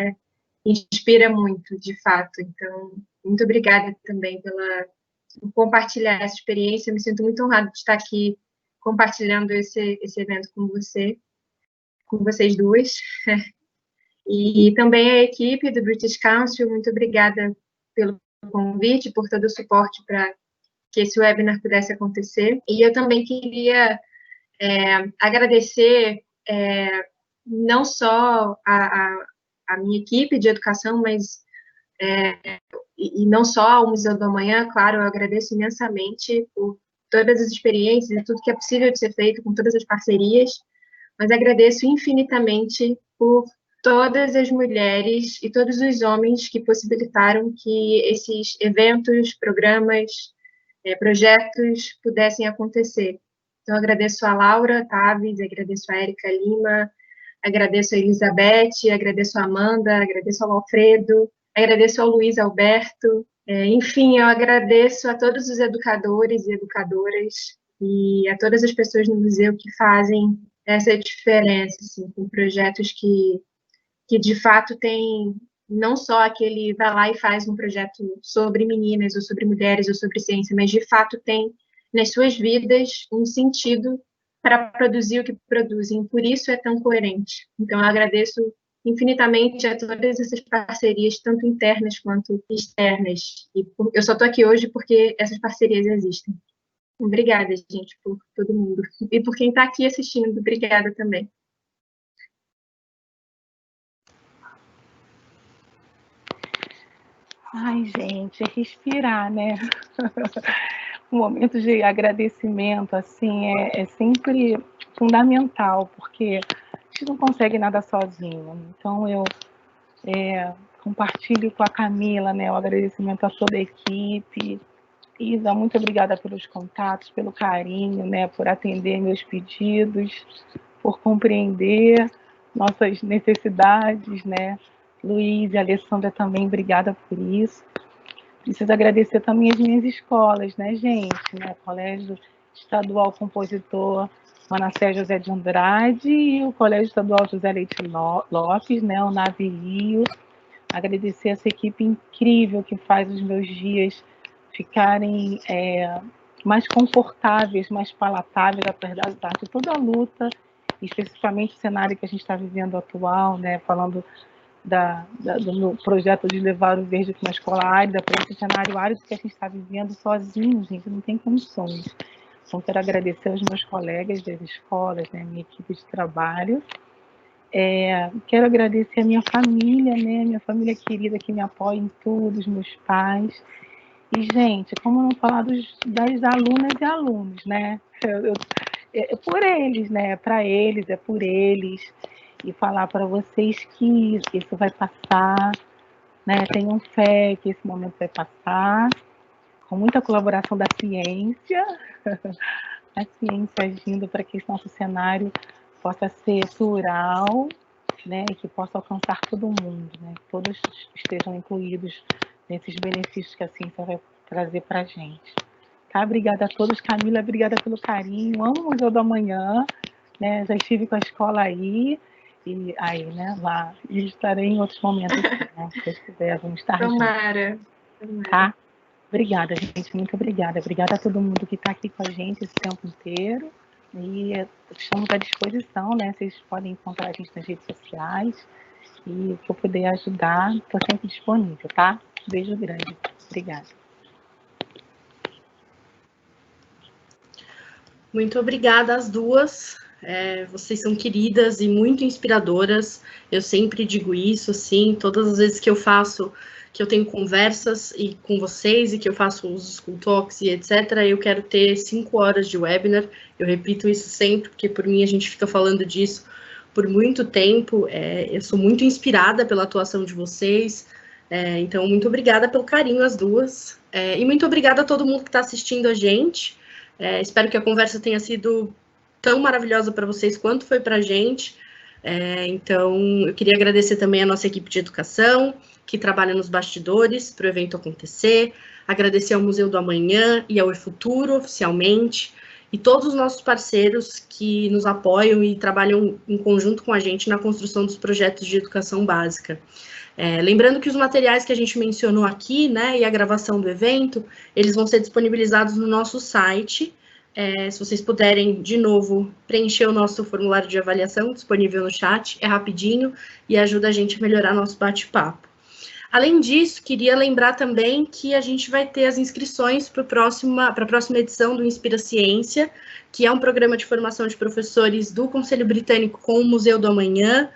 inspira muito, de fato. Então, muito obrigada também por compartilhar essa experiência. Eu me sinto muito honrada de estar aqui compartilhando esse evento com vocês duas. E também a equipe do British Council, muito obrigada pelo convite, por todo o suporte para que esse webinar pudesse acontecer. E eu também queria agradecer não só a minha equipe de educação, mas e não só ao Museu do Amanhã, claro, eu agradeço imensamente por todas as experiências e tudo que é possível de ser feito com todas as parcerias, mas agradeço infinitamente por todas as mulheres e todos os homens que possibilitaram que esses eventos, programas, projetos pudessem acontecer. Então, agradeço a Laura Taves, agradeço a Érica Lima, agradeço a Elizabeth, agradeço a Amanda, agradeço ao Alfredo, agradeço ao Luiz Alberto, enfim, eu agradeço a todos os educadores e educadoras e a todas as pessoas no museu que fazem essa diferença, assim, com projetos que de fato tem não só aquele vai lá e faz um projeto sobre meninas, ou sobre mulheres, ou sobre ciência, mas de fato tem nas suas vidas um sentido para produzir o que produzem, por isso é tão coerente. Então, eu agradeço infinitamente a todas essas parcerias, tanto internas quanto externas, e eu só estou aqui hoje porque essas parcerias existem. Obrigada, gente, por todo mundo, e por quem está aqui assistindo, obrigada também. Ai, gente, respirar, né? Um momento de agradecimento, assim, é sempre fundamental, porque a gente não consegue nada sozinho. Então, eu compartilho com a Camila, né, o agradecimento a toda a equipe. Isa, muito obrigada pelos contatos, pelo carinho, né, por atender meus pedidos, por compreender nossas necessidades, né? Luiz e Alessandra também, obrigada por isso. Preciso agradecer também as minhas escolas, né, gente? Né? Colégio Estadual Compositor Manassés José de Andrade e o Colégio Estadual José Leite Lopes, né, o Nave Rio. Agradecer essa equipe incrível que faz os meus dias ficarem mais confortáveis, mais palatáveis, apesar de toda a luta, especificamente o cenário que a gente está vivendo atual, né, falando do meu projeto de levar o verde para uma escola árida, para esse cenário árido que a gente está vivendo sozinho, gente, não tem condições. Então, quero agradecer aos meus colegas das escolas, né, minha equipe de trabalho. Quero agradecer a minha família, né, minha família querida que me apoia em tudo, os meus pais. E, gente, como não falar das alunas e alunos, né? É por eles, né? Para eles, é por eles. E falar para vocês que isso vai passar, né? Tenham fé que esse momento vai passar, com muita colaboração da ciência, a ciência agindo para que esse nosso cenário possa ser plural, né? E que possa alcançar todo mundo, né? Que todos estejam incluídos nesses benefícios que a ciência vai trazer para a gente. Tá? Obrigada a todos. Camila, obrigada pelo carinho. Amo o Museu do Amanhã, né? Já estive com a escola aí. E aí, né, lá, e estarei em outros momentos, né, se Deus quiser, vamos estar Tomara. juntos, tá? Obrigada, gente, muito obrigada. Obrigada a todo mundo que está aqui com a gente esse tempo inteiro, e estamos à disposição, né, vocês podem encontrar a gente nas redes sociais, e o que eu puder ajudar, estou sempre disponível, tá? Beijo grande, obrigada. Muito obrigada às duas. Vocês são queridas e muito inspiradoras. Eu sempre digo isso, assim, todas as vezes que eu tenho conversas com vocês e que eu faço os school talks e etc., eu quero ter 5 horas de webinar. Eu repito isso sempre, porque por mim a gente fica falando disso por muito tempo. Eu sou muito inspirada pela atuação de vocês, então muito obrigada pelo carinho, as duas. E muito obrigada a todo mundo que está assistindo a gente. Espero que a conversa tenha sido tão maravilhosa para vocês quanto foi para a gente. Então, eu queria agradecer também a nossa equipe de educação, que trabalha nos bastidores para o evento acontecer, agradecer ao Museu do Amanhã e ao eFuturo, oficialmente, e todos os nossos parceiros que nos apoiam e trabalham em conjunto com a gente na construção dos projetos de educação básica. Lembrando que os materiais que a gente mencionou aqui, né, e a gravação do evento, eles vão ser disponibilizados no nosso site. Se vocês puderem, de novo, preencher o nosso formulário de avaliação disponível no chat, é rapidinho e ajuda a gente a melhorar nosso bate-papo. Além disso, queria lembrar também que a gente vai ter as inscrições para a próxima edição do Inspira Ciência, que é um programa de formação de professores do Conselho Britânico com o Museu do Amanhã.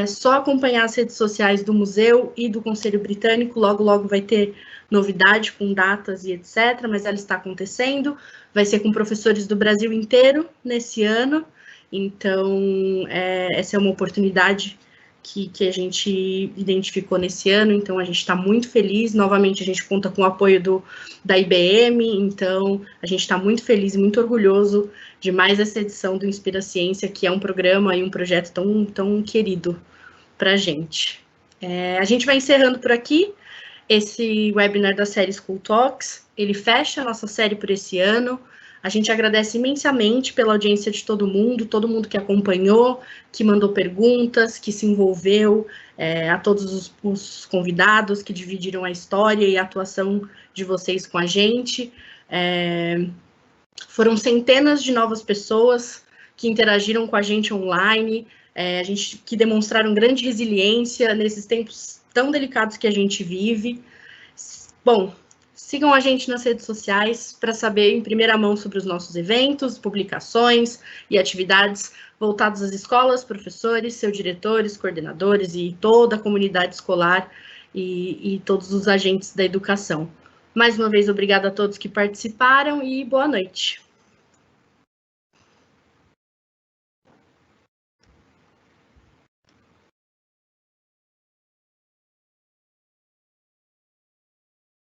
Só acompanhar as redes sociais do museu e do Conselho Britânico, logo vai ter novidade com datas e etc., mas ela está acontecendo, vai ser com professores do Brasil inteiro nesse ano, então essa é uma oportunidade que a gente identificou nesse ano, então a gente está muito feliz. Novamente a gente conta com o apoio da IBM, então a gente está muito feliz e muito orgulhoso de mais essa edição do Inspira Ciência, que é um programa e um projeto tão querido para a gente. A gente vai encerrando por aqui esse webinar da série School Talks. Ele fecha a nossa série por esse ano. A gente agradece imensamente pela audiência de todo mundo que acompanhou, que mandou perguntas, que se envolveu, a todos os convidados que dividiram a história e a atuação de vocês com a gente. Foram centenas de novas pessoas que interagiram com a gente online, que demonstraram grande resiliência nesses tempos tão delicados que a gente vive. Bom, sigam a gente nas redes sociais para saber em primeira mão sobre os nossos eventos, publicações e atividades voltados às escolas, professores, seus diretores, coordenadores e toda a comunidade escolar e todos os agentes da educação. Mais uma vez, obrigada a todos que participaram e boa noite.